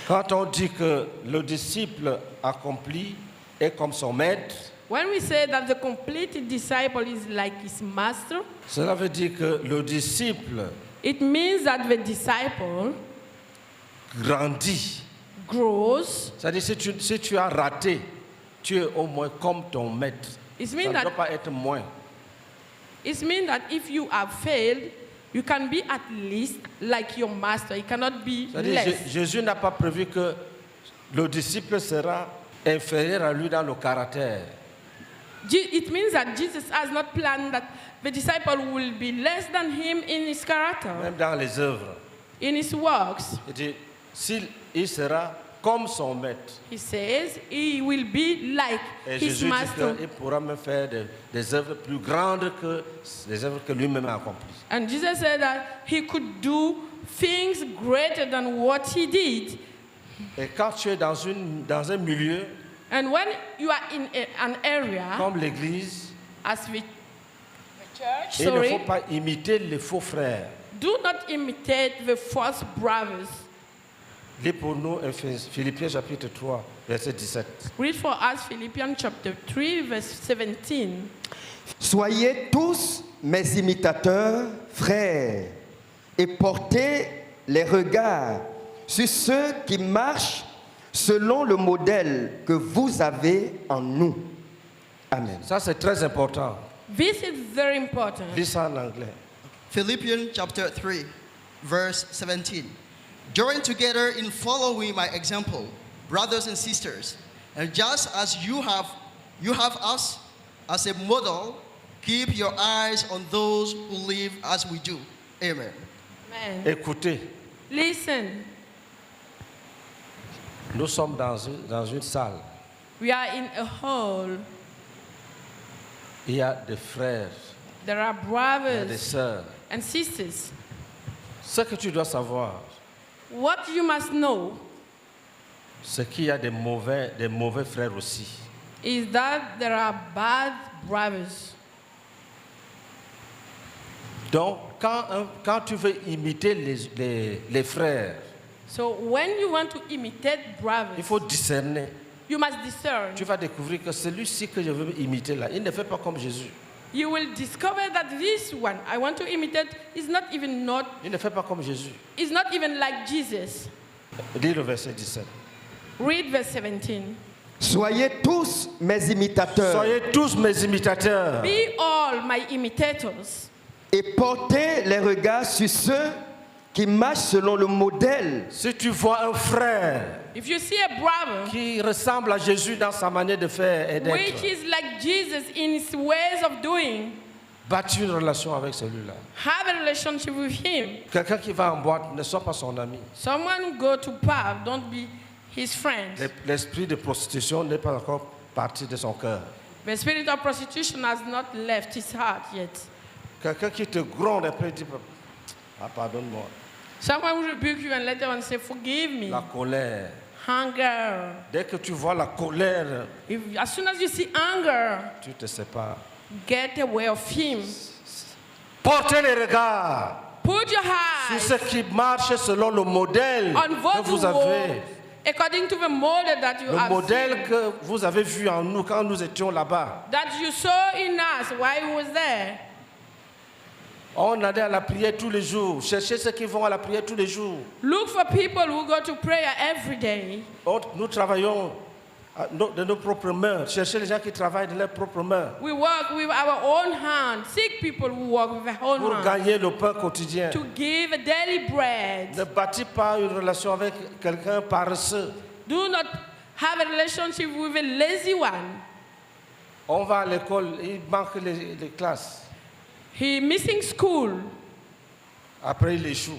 quand on dit que le disciple accompli est comme son maître, when we say that the complete disciple is like his master, cela veut dire que le disciple it means that the disciple grandit. grows. C'est-à-dire si tu as raté, tu es au moins comme ton maître. It Ça means ne doit that, pas être moins. it means that if you have failed, you can be at least like your master. It cannot be C'est-à-dire less. Jésus n'a pas prévu que le disciple sera inférieur à lui dans le caractère. It means that Jesus has not planned that the disciple will be less than him in his character, Même dans les œuvres. in his works. Il dit, il sera comme son maître. He says he will be like Et his Jésus dit master. qu'il pourra même faire des œuvres plus grandes que les œuvres que lui-même a accomplies. And Jesus said that he could do things greater than what he did. Et quand tu es dans un milieu And when you are in an area, comme l'Église, as the church, il ne faut sorry, pas imiter les faux frères. do not imitate the false brothers. Lis pour nous Philippiens chapitre 3, verset 17. Read for us Philippians chapter 3, verse 17. Soyez tous mes imitateurs, frères, et portez les regards sur ceux qui marchent selon le modèle que vous avez en nous. Amen. Ça, c'est très important. This is very important. Lis ça en anglais. Philippians chapter 3, verse 17. Join together in following my example, brothers and sisters. And just as you have us as a model, keep your eyes on those who live as we do. Amen. Amen. Écoutez, Listen, nous sommes dans une salle. we are in a hall. Il y a des frères, There are il y a des brothers sœurs. and sisters. Ce que tu dois savoir, What you must know c'est qu'il y a des mauvais frères aussi. is that there are bad brothers. Donc, quand tu veux imiter les frères, So when you want to imitate il brothers, faut discerner. you must discern. Tu vas découvrir que celui-ci que je veux imiter là, il ne fait pas comme Jésus. You will discover that this one I want to imitate is not even Il ne fait pas comme Jésus. like Jesus. Lis le verset 17. Read verse 17. Soyez tous mes imitateurs Soyez tous mes imitateurs. Be all my imitators. et portez les regards sur ceux qui marchent selon le modèle Si tu vois un frère If you see a brother qui ressemble à Jésus dans sa manière de faire et which d'être, is like Jesus in his ways of doing, bâtis une relation avec celui-là. have a relationship with him. Quelqu'un qui va en boîte ne soit pas son ami. Someone who go to pub, don't be his friend. L'esprit de prostitution n'est pas encore parti de son cœur. The spirit of prostitution has not left his heart yet. Quelqu'un qui te gronde et après dit ah, pardonne-moi. Someone will rebuke you and later on say, forgive me. La colère. Hunger. Dès que tu vois la colère, As soon as you see anger, tu te sépares. get away of him. Portez les regards Put your sur eyes ceux qui marchent selon le modèle on que what vous you walk avez. according to the model that you Le have modèle seen, que vous avez vu en nous quand nous étions là-bas. that you saw in us while he was there. On allait à la prière tous les jours. Cherchez ceux qui vont à la prière tous les jours. Look for people who go to prayer every day. Nous travaillons de nos propres mains. Cherchez les gens qui travaillent de leurs propres mains We work with our own hands. Seek people who work with their own pour hands gagner le pain quotidien. to give a daily bread. Ne bâtis pas une relation avec quelqu'un paresseux. Do not have a relationship with a lazy one. On va à l'école, il manque les classes. He missing school Après, il échoue.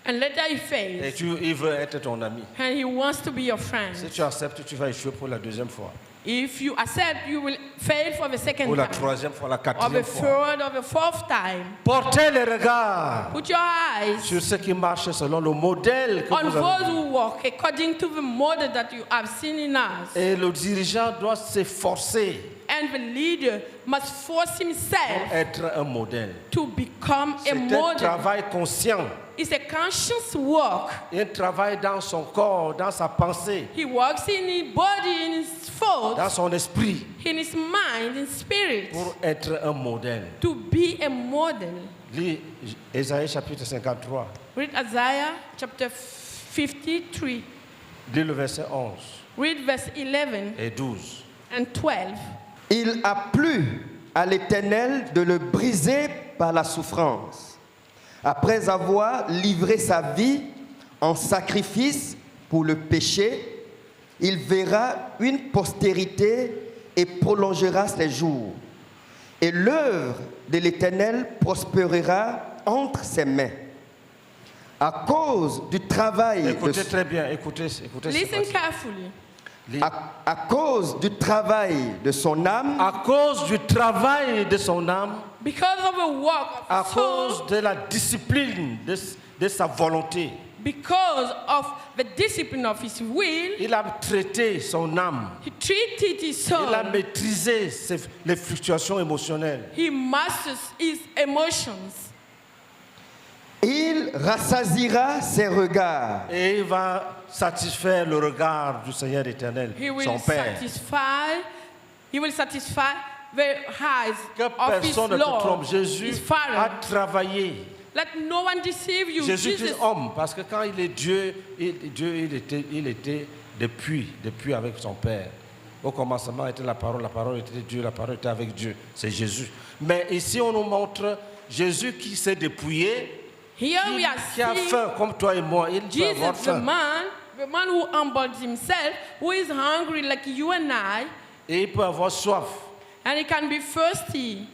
and later he Et fails. il veut être ton ami. And he wants to be your friend. Si tu acceptes, tu vas échouer pour la deuxième fois. If you accept, you will fail for the second Pour la time, troisième fois, la or the quatrième fois. third, or the fourth time. Portez les regards Put your eyes sur ceux qui marchent selon le modèle que on vous those avez. who walk according to the model that you have seen in us. Et le dirigeant doit s'efforcer And the leader must force pour himself être un modèle. to become a C'est un model. travail conscient. It's a conscious work. Un travail dans son corps, dans sa pensée, He works in his body, in his dans thoughts, son esprit, in his mind, in spirit, pour être un modèle. to be a model. Lis Ésaïe chapitre 53. Read Isaiah chapter 53. Lis le verset 11 Read verse 11 et 12. and 12. Il a plu à l'Éternel de le briser par la souffrance. Après avoir livré sa vie en sacrifice pour le péché, il verra une postérité et prolongera ses jours. Et l'œuvre de l'Éternel prospérera entre ses mains. À cause du travail Écoutez très bien, écoutez ce Listen passage. carefully. à cause du travail de son âme, À cause du travail de son âme, Because of the work à of his soul, cause de la discipline de sa volonté, because of the discipline of his will, il a traité son âme. he treated his Il a soul. maîtrisé les fluctuations émotionnelles. He masters his emotions. il rassasiera ses regards Et il va satisfaire le regard du Seigneur éternel, He will son Père. satisfy the eyes Que of his personne ne te trompe. Lord, Jésus his a Father. travaillé. Let no one deceive you. Jésus Jesus, est homme, parce que quand il est Dieu, il était depuis avec son Père. Au commencement était la parole était Dieu, la parole était avec Dieu. C'est Jésus. Mais ici, on nous montre Jésus qui s'est dépouillé, here we are qui a seeing faim, comme toi et moi. Il peut avoir Jesus, faim. the man who humbled himself, who is hungry like you and I, Et il peut avoir soif. and he can be thirsty.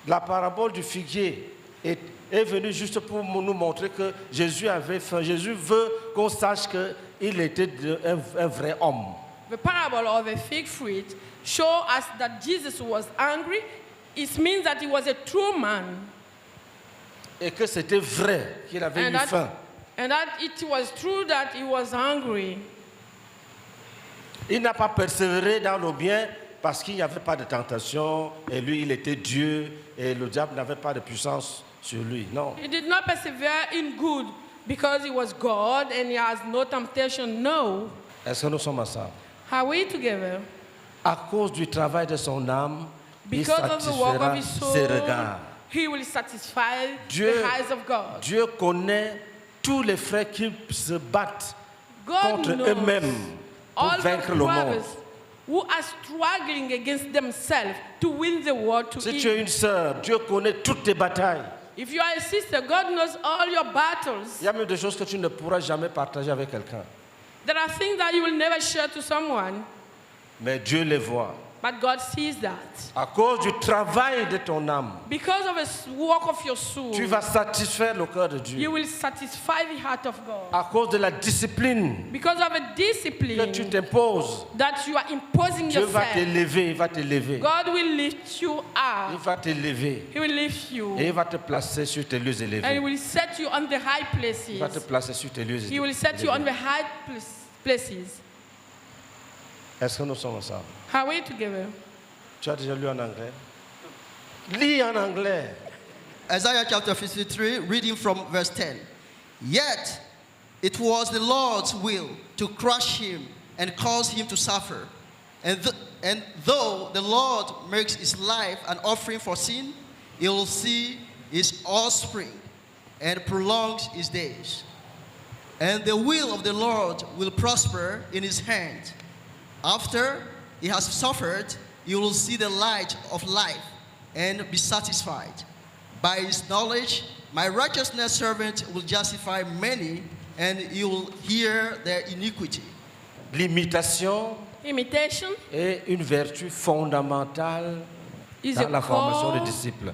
La parabole du figuier est venue juste pour nous montrer que Jésus avait faim. Jésus veut qu'on sache qu'il était un vrai homme. The parable of the fig fruit shows us that Jesus was hungry. It means that he was a true man. Et que c'était vrai qu'il avait eu faim. And that it was true that he was hungry. Il n'a pas persévéré dans le bien parce qu'il n'y avait pas de tentation et lui, il était Dieu et le diable n'avait pas de puissance sur lui. Non. He did not persevere in good because he was God and he has no temptation. No. Est-ce que nous sommes ensemble? Are we together? À cause du travail de son âme, Because il of the work of satisfera his soul, ses regards. he will satisfy Dieu, the eyes of God. Dieu connaît tous les frères qui se battent God contre knows eux-mêmes pour all the vaincre le monde. brothers who are struggling against themselves to win the war to Si tu es une sœur, Dieu connaît toutes tes batailles. If you are a sister, God knows all your battles. Il y a même des choses que tu ne pourras jamais partager avec quelqu'un. There are things that you will never share to someone, Mais Dieu les voit. but God sees that. À cause du travail de ton âme, Because of the work of your soul, tu vas satisfaire le cœur de you Dieu. will satisfy the heart of God. À cause de la discipline Because of a que discipline tu t'imposes, that you are imposing Dieu va yourself, t'élever, il va t'élever. God will lift you Il up. va t'élever. He will lift you. Et il va te placer sur tes lieux And He élevés. will set you on the high Il va te places. placer sur tes lieux He will set you on the élevés. high places. Est-ce que nous sommes ensemble? Are we together? Tu as déjà lu en anglais? Lis en anglais. Isaiah chapter 53, reading from verse 10. Yet it was the Lord's will to crush him and cause him to suffer. And though the Lord makes his life an offering for sin, he will see his offspring and prolongs his days. And the will of the Lord will prosper in his hand. After he has suffered, you will see the light of life and be satisfied. By his knowledge, my righteousness servant will justify many, and you will hear their iniquity. L'imitation Imitation est une vertu fondamentale is dans la formation des core, disciples.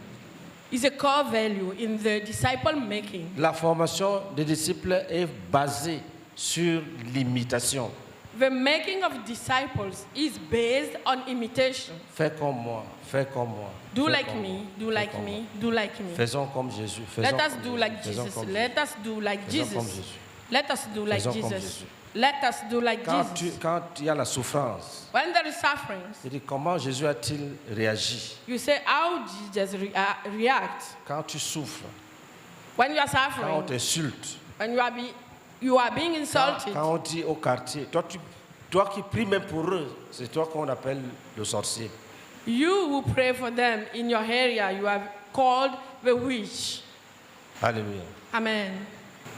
is a core value in the disciple making. La formation des disciples est basée sur l'imitation. The making of disciples is based on imitation. Fais comme moi, fais comme moi. Do fais like comme me, moi, do fais like comme me, moi. do like me. Faisons comme Jésus. Let Faisons us comme do Jésus, like faisons Jesus. comme Let us do like Faisons comme Jesus. Jésus. Let us do like Faisons comme Jesus. Jésus. Let us do like Jesus. Quand il y a la souffrance, When there is suffering, il dit comment Jésus a-t-il réagi? you say how Jesus react. Quand tu souffres, When you are quand on suffering, t'insulte, when you are being insulted, quand on dit au quartier, toi qui pries même pour eux, c'est toi qu'on appelle le sorcier. you who pray for them in your area, you are called the witch. Alléluia. Amen.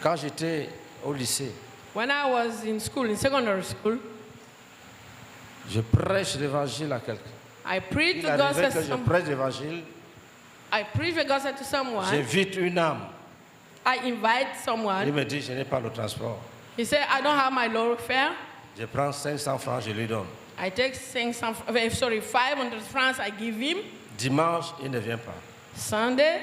Quand j'étais au lycée, When I was in school, in secondary school, je prêche l'évangile à quelqu'un. I preach Il the arrivait gospel. que je prêche l'évangile, I preach the gospel to someone. j'invite une âme. I invite Il someone. me dit, je n'ai pas le transport. He said, I don't have my lower fare. Je prends 500 francs, je lui donne. I take 500 francs I give him. Dimanche, il ne vient pas. Sunday,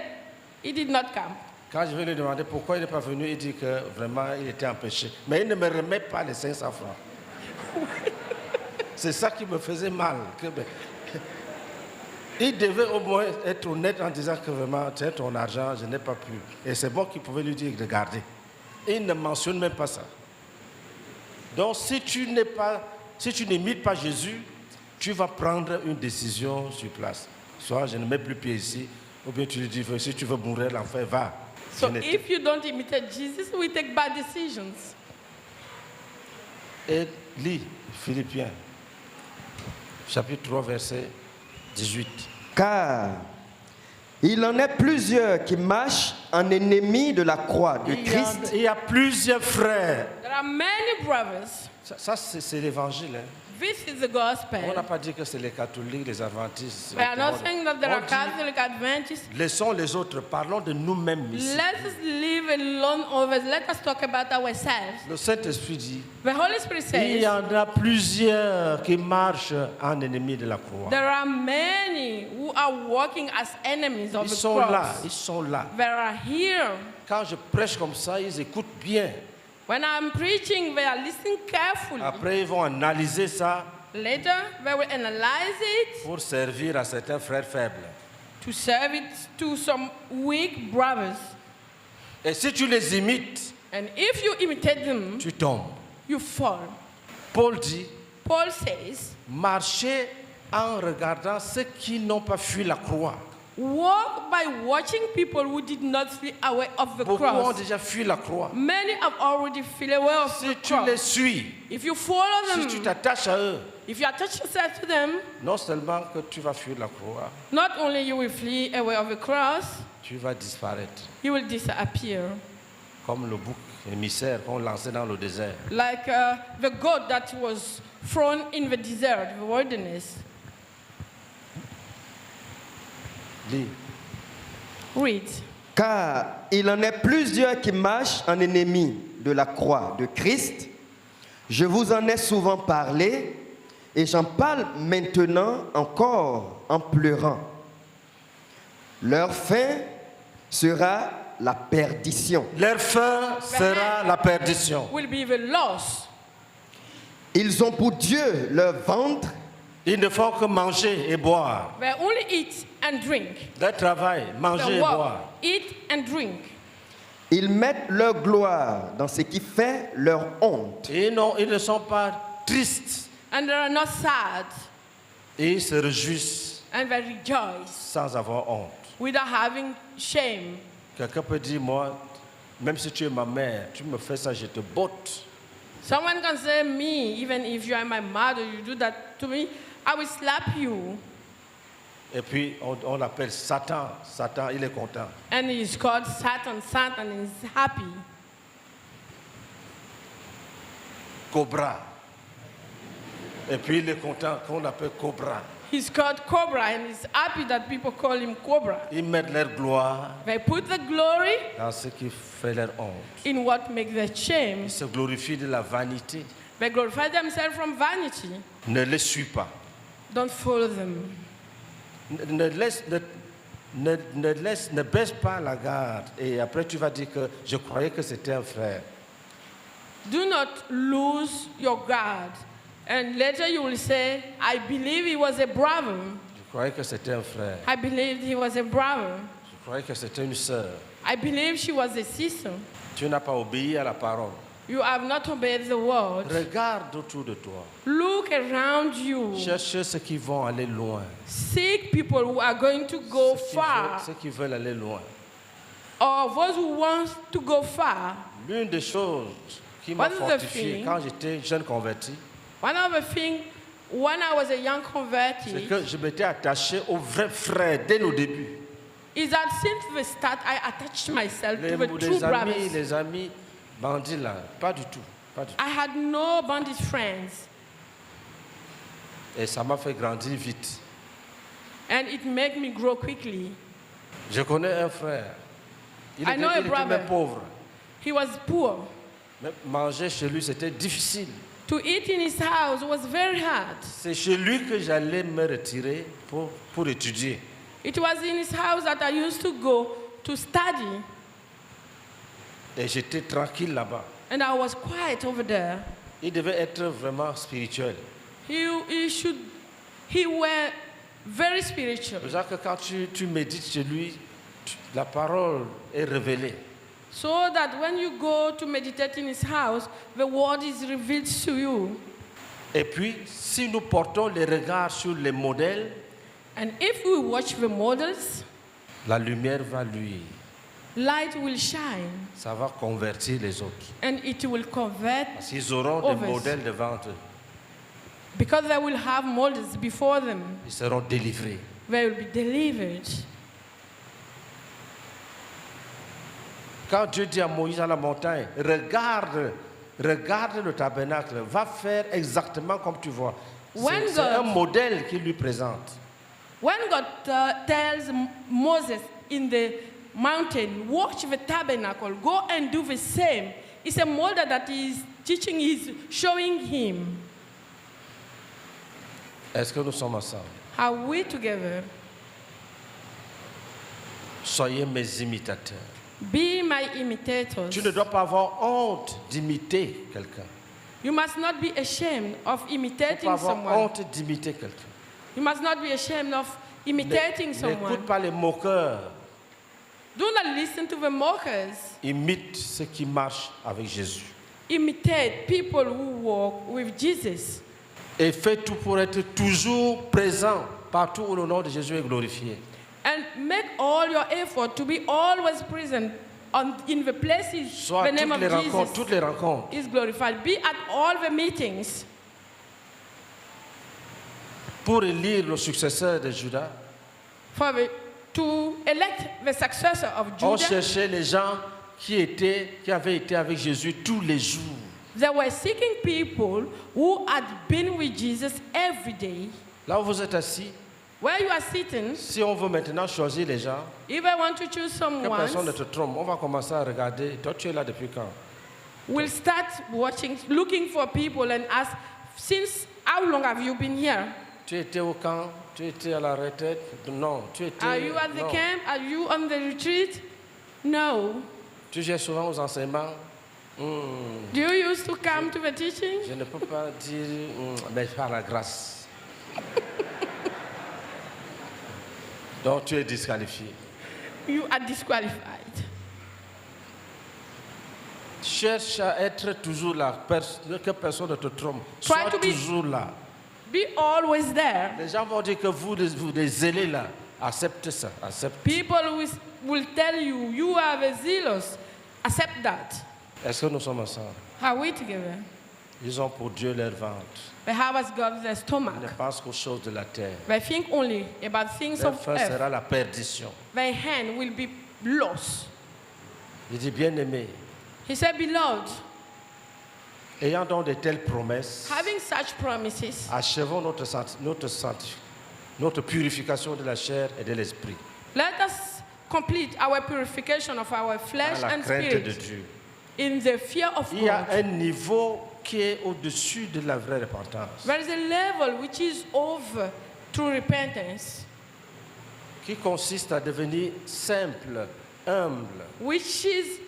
he did not come. Quand je vais lui demander pourquoi il n'est pas venu, il dit que vraiment il était empêché. Mais il ne me remet pas les 500 francs. C'est ça qui me faisait mal. Il devait au moins être honnête en disant que vraiment, tiens ton argent, je n'ai pas pu. Et c'est moi qui pouvais lui dire de garder. Il ne mentionne même pas ça. Donc si tu n'imites pas Jésus, tu vas prendre une décision sur place. Soit je ne mets plus pied ici, ou bien tu lui dis, si tu veux mourir, l'enfer, va. So if you don't imitate Jesus, we take bad decisions. Et lis Philippiens, chapitre 3, verset 18. Car il en est plusieurs qui marchent en ennemis de la croix de Christ. Il y a plusieurs frères. There are many brothers. Ça c'est l'évangile. Hein. This is the On n'a gospel. pas dit que c'est les catholiques, les adventistes. We are not saying that there On are dit, Catholic Adventists. laissons les autres, parlons de nous-mêmes ici. Let us live alone over. Let us talk about ourselves. Le Saint-Esprit dit, The Holy Spirit il y says en a plusieurs qui marchent en ennemis de la croix. there are many who are walking as enemies of Ils the sont là, cross. ils sont là. They are here. Quand je prêche comme ça, ils écoutent bien. When I'm preaching, they are listening carefully. Après, ils vont analyser ça Later, they will analyze it pour servir à certains frères faibles. to serve it to some weak brothers. Et si tu les imites, And if you imitate them, tu tombes. you fall. Paul dit, Paul says, marchez en regardant ceux qui n'ont pas fui la croix. walk by watching people who did not flee away of the Beaucoup ont cross. déjà fui la croix. Many have already flee away of Si the tu les cross. suis, If you follow si tu them, t'attaches à eux, if you attach yourself to them, non seulement que tu vas fuir la croix, not only you will flee away of the cross, tu vas disparaître. you will disappear. Comme le bouc émissaire qu'on lançait dans le désert. Like the goat that was thrown in the desert, the wilderness. Lis. Read. Car il en est plusieurs qui marchent en ennemis de la croix de Christ. Je vous en ai souvent parlé et j'en parle maintenant encore en pleurant. Leur fin sera la perdition. Leur fin sera la perdition. Will be the loss. Ils ont pour Dieu leur ventre. Ils ne font que manger et boire. They only eat and drink. Leur travail, manger They et work, boire. eat and drink. Ils mettent leur gloire dans ce qui fait leur honte. Et ils ne sont pas tristes. And they are not sad. Et ils se réjouissent And they rejoice sans avoir honte. without having shame. Quelqu'un peut dire, moi, même si tu es ma mère, tu me fais ça, je te botte. Someone can say, me, even if you are my mother, you do that to me, I will slap you. Et puis, on l'appelle Satan. Satan, il est content. And he's called Satan. Satan is happy. Cobra. Et puis, il est content qu'on l'appelle Cobra. He's called Cobra, and he's happy that people call him Cobra. Ils mettent leur gloire They put the glory dans ce qui fait leur honte. in what makes their shame. Ils se glorifient de la vanité. They glorify themselves from vanity. Ne les suis pas. Don't follow them. Ne baisse pas la garde. Et après, tu vas dire que je croyais que c'était un frère. Do not lose your guard. And later you will say, I believe he was a brother. Je croyais que c'était un frère. I believed he was a brother. Je croyais que c'était une sœur. I believe she was a sister. Tu n'as pas obéi à la parole. You have not obeyed the word. Regarde autour de toi. Look around you. Cherche ceux qui vont aller loin. Seek people who are going to go far, Ceux qui veulent aller loin. or those who want to go far. L'une des choses qui m'a What is the fortifié feeling? quand j'étais jeune converti, One of the things, when I was a young c'est converted, que je m'étais attaché au vrai frère dès le début. is that since the start I attached myself to the true brothers. Les amis bandits là, pas du tout. Pas du tout. I had no bandit friends, Et ça m'a fait grandir vite. and it made me grow quickly. Je connais un frère. Il I était, know a il était brother. même pauvre. He was poor. Même manger chez lui, c'était difficile. To eat in his house was very hard. C'est chez lui que j'allais me retirer pour étudier. It was in his house that I used to go to study, Et j'étais tranquille là-bas. and I was quiet over there. Il devait être vraiment spirituel. He were very spiritual. C'est pour ça que quand tu médites chez lui, la parole est révélée. So that when you go to meditate in his house, the word is revealed to you. Et puis, si nous portons les regards sur les modèles, And if we watch the models, la lumière va luire. light will shine, Ça va convertir les autres. and it will convert, Parce qu'ils auront des Others. modèles devant eux. because they will have models before them. Ils seront délivrés. They will be delivered. Quand Dieu dit à Moïse à la montagne, regarde le tabernacle, va faire exactement comme tu vois. When C'est un God- modèle qu'il lui présente. When God tells Moses in the mountain, watch the tabernacle, go and do the same, it's a model that he is teaching, he's showing him. Est-ce que nous sommes ensemble? Are we together? Soyez mes imitateurs. Be my imitators. Tu ne dois pas avoir honte d'imiter quelqu'un. You must not be ashamed of Tu ne dois imitating pas avoir someone. honte d'imiter quelqu'un. You must not be ashamed of imitating someone. N'écoute pas les moqueurs. Do not listen to the mockers. Imite ceux qui marchent avec Jésus. Imitate people who walk with Jesus. Et fais tout pour être toujours présent partout où le nom de Jésus est glorifié. And make all your effort to be always present in the places Soit the name of Jesus toutes les rencontres. is glorified. Be at all the meetings. Pour élire le successeur de Judas, To elect the successor of on Judah, cherchait les gens qui avaient été avec Jésus tous les jours. They were seeking people who had been with Jesus every day. Là où vous êtes assis, Where you are sitting, si on veut maintenant choisir les gens, if I want to choose que someone, personne ne te trompe, on va commencer à regarder. Toi, tu es là depuis quand? we'll start watching, looking for people and ask, since how long have you been here? Tu étais au camp? Tu étais à la retraite? Non. Tu étais... Are you at the non. camp? Are you on the retreat? No. Tu viens souvent aux enseignements? Do you used to come to the teaching? Je ne peux pas dire, mais par la grâce. Donc tu es disqualifié. You are disqualified. Cherche à être toujours là, que personne ne te trompe. Try Sois to be- toujours là. Be always there. Les gens vont dire que vous les zélés là, acceptez ça, acceptez. People will tell you, you are the zealous. Accept that. Est-ce que nous sommes ensemble? Are we together? Ils ont pour Dieu leur ventre. They have as God their Ils ne stomach. pensent qu'aux choses de la terre. They think only about things Leur of fin earth. sera la perdition. Their hand will be lost. Il dit, bien-aimé, He said, beloved, ayant donc de telles promesses, having such promises, achevons notre purification de la chair et de l'esprit, let us complete our purification of our à flesh la and crainte de spirit Dieu. in the fear of Il y a God. un niveau qui est au-dessus de la vraie repentance, There is a level which is over true repentance, qui consiste à devenir simple, humble, which is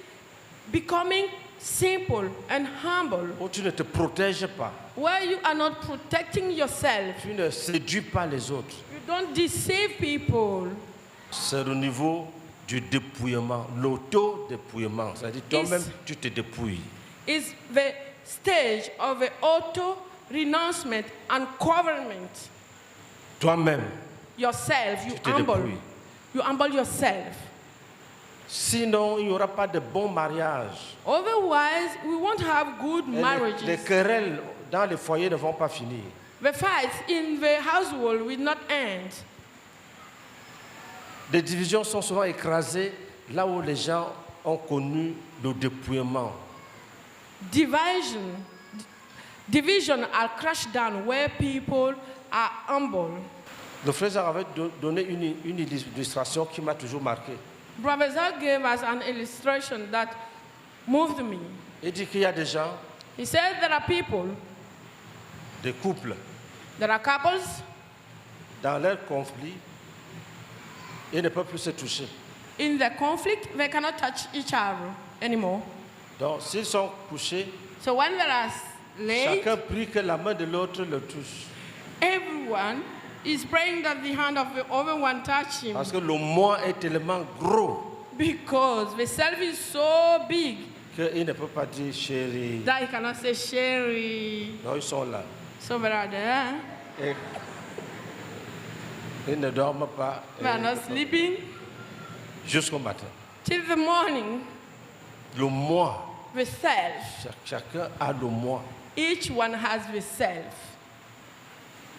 becoming simple and humble, où tu ne te protèges pas, where you are not protecting yourself. tu ne séduis pas les autres. You don't deceive people. C'est au niveau du dépouillement, l'auto-dépouillement. C'est-à-dire toi-même, tu te dépouilles. It's the stage of the auto renouncement and covenant. Toi-même, Yourself, you tu te humble. dépouilles. You humble yourself. Sinon, il n'y aura pas de bon mariage. Otherwise, we won't have good Et marriages. les querelles dans les foyers ne vont pas finir. The fights in the household will not end. Les divisions sont souvent écrasées là où les gens ont connu le dépouillement. Division are crushed down where people are humble. Le frère avait donné une illustration qui m'a toujours marqué. Brother Zach gave us an illustration that moved me. Il dit qu'il y a des gens, He said there are people, des couples, there are couples, dans leur conflit, ils ne peuvent plus se toucher. in the conflict, they cannot touch each other anymore. Donc, s'ils sont couchés, So when they are laid, chacun prie que la main de l'autre le touche. everyone is praying that the hand of the other one touch him. Parce que le moi est tellement gros Because the self is so big qu'il ne peut pas dire chérie. that he cannot say Sherry. Donc, ils sont là. So they are there. Et ils ne dorment pas They are not sleeping jusqu'au matin. till the morning. Le moi, The self. chacun a le moi. Each one has the self.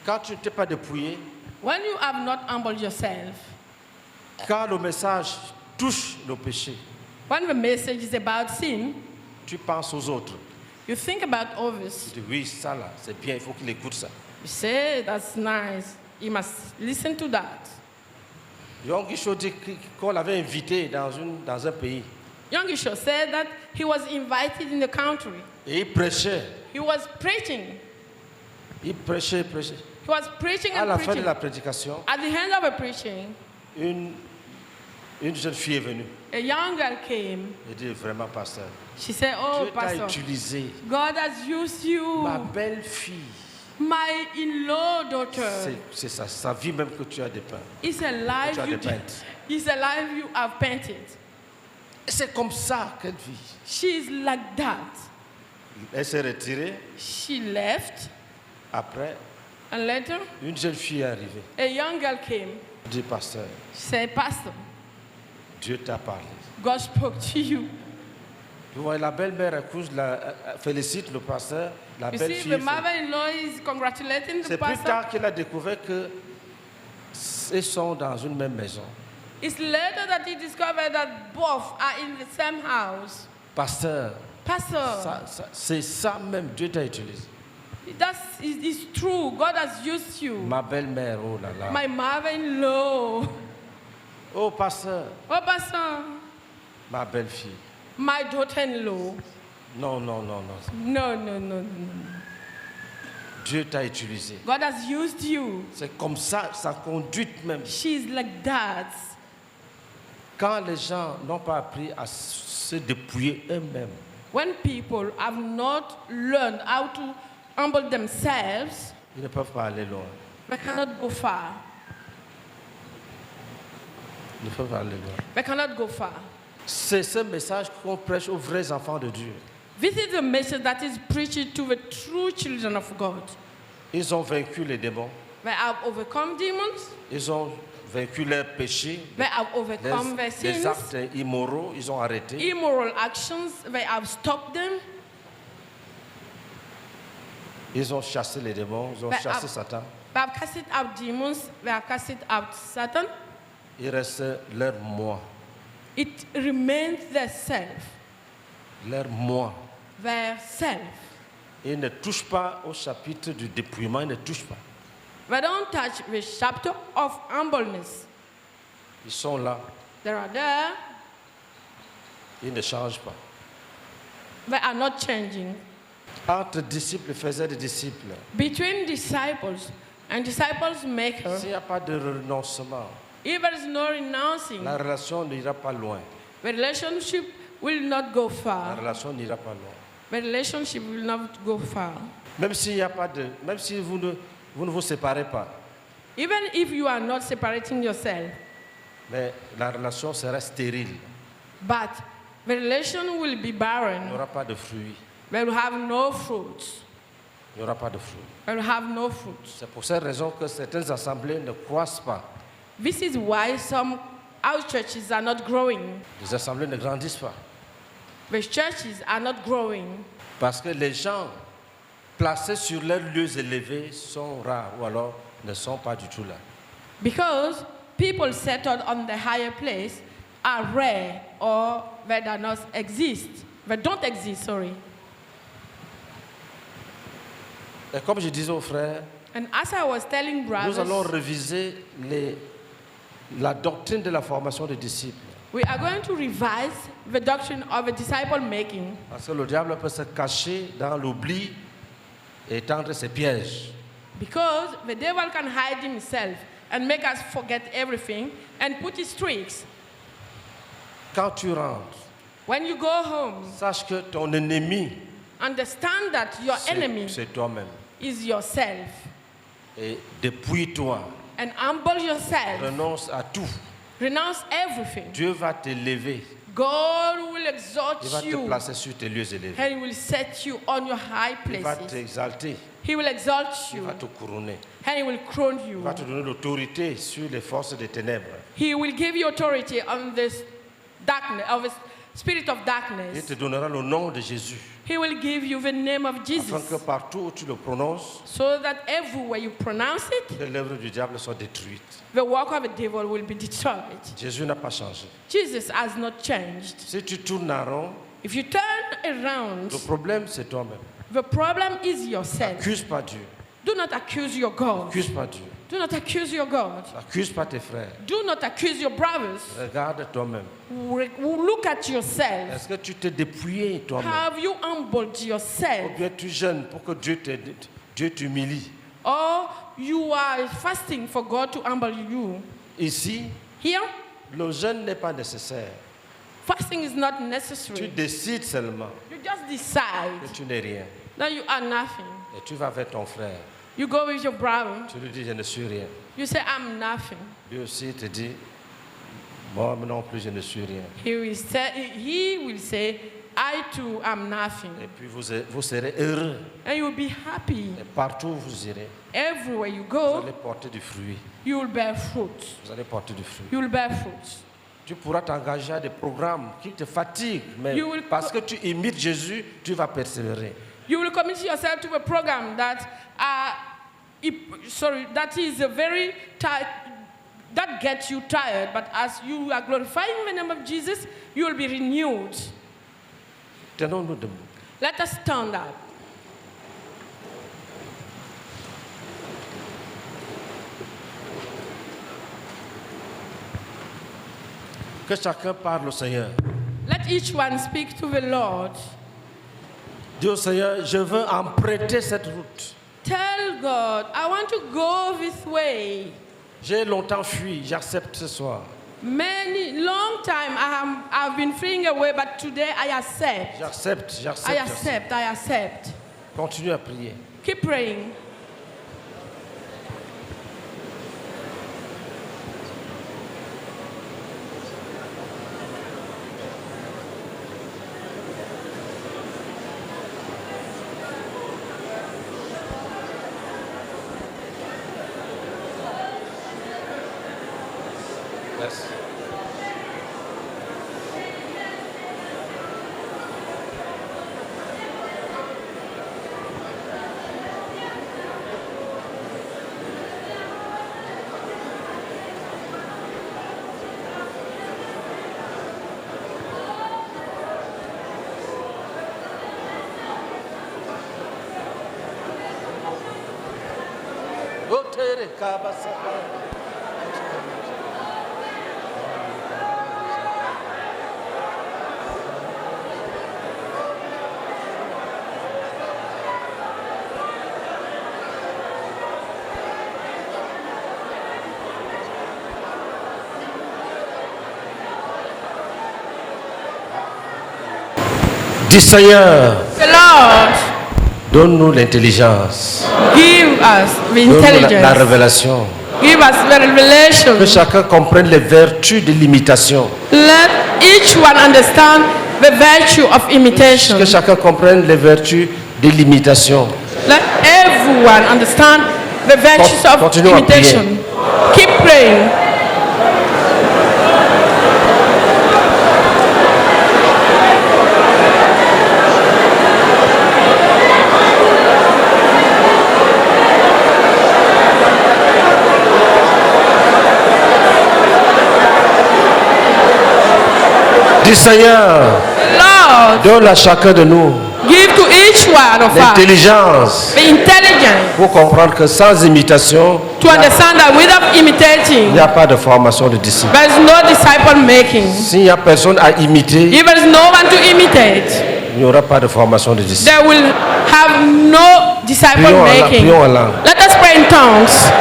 Quand tu ne t'es pas dépouillé, When you have not humbled yourself, quand le message touche le péché, when the message is about sin, tu penses aux autres. you think about others. Tu dis oui, ça là, c'est bien, il faut qu'il écoute ça. You say, that's nice. You must listen to that. Young Guichot dit qu'on l'avait invité dans un pays. Young Isho said that he was invited in the country. Et il prêchait. He was preaching. Il prêchait. He was preaching À and la fin preaching. de la prédication, At the end of the preaching, une jeune fille est venue. a young girl came. Elle dit vraiment, pasteur, She said, oh, Dieu t'a Pastor, utilisé. God has used you. Ma belle fille, My in-law daughter. c'est sa vie même que tu as dépeint. It's a Tu life as you dépeinte. It's a life you have painted. Et c'est comme ça qu'elle vit. She's like that. Elle s'est retirée. She left, Après, and later, une jeune fille est arrivée. a young girl came. Elle dit, pasteur, She said, Pastor, Dieu t'a parlé. God spoke to you. Vous voyez, la belle-mère épouse félicite le pasteur, la You belle see, fille. the mother-in-law is congratulating the C'est plus pastor. tard qu'elle a découvert qu'ils sont dans une même maison. It's later that he discovered that both are in the same house. Pasteur, Pastor, C'est ça même, Dieu t'a utilisé. it's true. God has used you. Ma belle-mère, oh là là. My mother-in-law. Oh, pasteur, Oh, Pastor, ma belle-fille. my daughter-in-law. Non, non, non, non. No, no, no, no. Dieu t'a utilisé. God has used you. C'est comme ça, sa conduite même. She's like that. Quand les gens n'ont pas appris à se dépouiller eux-mêmes, When people have not learned how to humble themselves, ils ne peuvent pas aller loin. they cannot go far. Ils ne peuvent pas aller loin. They cannot go far. C'est ce message qu'on prêche aux vrais enfants de Dieu. This is the message that is preached to the true children of God. Ils ont vaincu les démons. They have overcome demons. Ils ont vaincu leurs péchés. They have overcome their Les sins. actes immoraux, ils ont arrêté. Immoral actions, they have stopped them. Ils ont chassé les démons, ils ont Mais chassé ah- Satan. They have casted out demons. They have casted out Satan. Il reste leur moi. It remains their self. Leur moi. Their self. Ils ne touchent pas au chapitre du dépouillement, ils ne touchent pas. They don't touch the chapter of humbleness. Ils sont là, They are there. ils ne changent pas. They are not changing. Entre disciples faisaient des disciples. Between disciples and disciples maker, S'il n'y a pas de renoncement, if there is no renouncing, la relation n'ira pas loin. the relationship will not go La far. relation n'ira pas loin. The relationship will not go far. Même s'il n'y a pas de, même si vous ne vous séparez pas, Even if you are not separating yourself, mais la relation sera stérile. but the relation will be Il n'y barren. aura pas de fruits. They will have no fruits. Il n'y aura pas de fruits. They will have no fruits. C'est pour cette raison que certaines assemblées ne croissent pas. This is why some house churches are not growing. Les assemblées ne grandissent pas. The churches are not growing Parce que les gens placés sur leurs lieux élevés sont rares ou alors ne sont pas du tout là. because people settled on the higher place are rare or they do not exist. They don't exist, sorry. Et comme je disais aux frères, And as I was telling nous allons brothers, réviser la doctrine de la formation des disciples. we are going to revise the doctrine of a disciple making Parce que le diable peut se cacher dans l'oubli et tendre ses pièges. because the devil can hide himself and make us forget everything and put his tricks. Quand tu rentres, When you go home, sache que ton ennemi, understand that your enemy c'est toi-même. is yourself Et dépouille-toi, and humble yourself. renonce à tout. Renounce everything. Dieu va t'élever, God will exalt il va te you placer sur tes lieux élevés. and he will set you on your high Il va places. t'exalter, He will exalt il you va te couronner. and he will crown Il you. va te donner l'autorité sur les forces des ténèbres. He will give you authority on this darkness, of the spirit of Il darkness. te donnera le nom de Jésus. He will give you the name of Afin Jesus que partout où tu le prononces, so that everywhere you pronounce it, que l'œuvre du diable soit détruite. the work of the devil will be destroyed. Jésus n'a pas changé. Jesus has not changed. Si tu tournes en rond, If you turn around, le problème c'est toi-même. the problem is yourself. Accuse pas Dieu. Do not accuse your God. Accuse pas Dieu. Do not accuse your God. Accuse pas tes frères. Do not accuse your brothers. Regarde toi-même. Look at yourself. Est-ce que tu t'es dépouillé toi-même? Have you humbled Ou yourself? bien tu jeûnes pour que Dieu t'humilie? Or you are fasting for God to humble you? Ici, Here, le jeûne n'est pas nécessaire. fasting is not Tu necessary. décides seulement You just decide que tu n'es rien. that you are nothing. Et tu vas vers ton frère. You go with your brother. Tu lui dis, je ne suis rien. You say, I'm nothing. Lui aussi te dit, moi non plus, je ne suis rien. He will say, I too am nothing. Et puis vous serez heureux. And you will be happy. Et partout où vous irez, Everywhere you vous go, allez porter du fruit. you will bear fruit. Vous allez porter du fruit. You will bear fruit. Tu pourras t'engager à des programmes qui te fatiguent, mais You will parce que tu imites Jésus, tu vas persévérer. You will commit yourself to a program that, that is a very tight, that gets you tired. But as you are glorifying the name of Jesus, you will be renewed. Tenons-nous debout. Let us stand up. Que chacun parle au Seigneur. Let each one speak to the Lord. Dis au Seigneur, je veux emprunter cette route. Tell God, I want to go this way. J'ai longtemps fui, j'accepte ce soir. Many long time I've been fleeing away, but today I accept. J'accepte, j'accepte. I j'accepte. accept. I accept. Continue à prier. Keep praying. Merci. Otere kabasaka. Dis Seigneur, The Lord, donne-nous l'intelligence, give us the donne-nous la intelligence. révélation, Give us the que revelation. chacun comprenne les vertus de l'imitation, Let each one understand the virtue of imitation. que chacun comprenne les vertus de l'imitation. Let everyone understand the virtues of Continuons à imitation. Keep praying. Dis Seigneur, Lord, donne à chacun de nous give to each one of us l'intelligence the intelligence pour comprendre que sans imitation, to understand that without il imitating, n'y a pas de formation de disciples. there is no disciple making. S'il n'y a personne à imiter, If there is no one to imitate, il n'y aura pas de formation de disciples. there will have no disciple making. Prions en langue. Let us pray in tongues.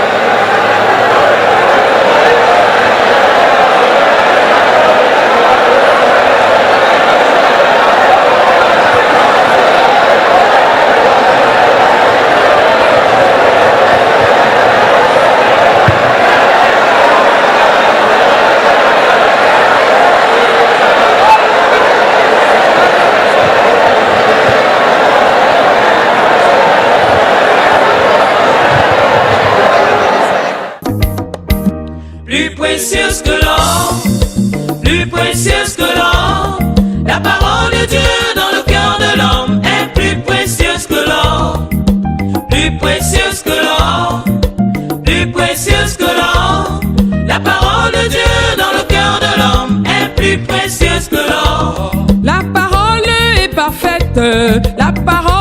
Plus précieuse que l'or, plus précieuse que l'or. La parole de Dieu dans le cœur de l'homme est plus précieuse que l'or. Plus précieuse que l'or, plus précieuse que l'or. La parole de Dieu dans le cœur de l'homme est plus précieuse que l'or. La parole est parfaite, la parole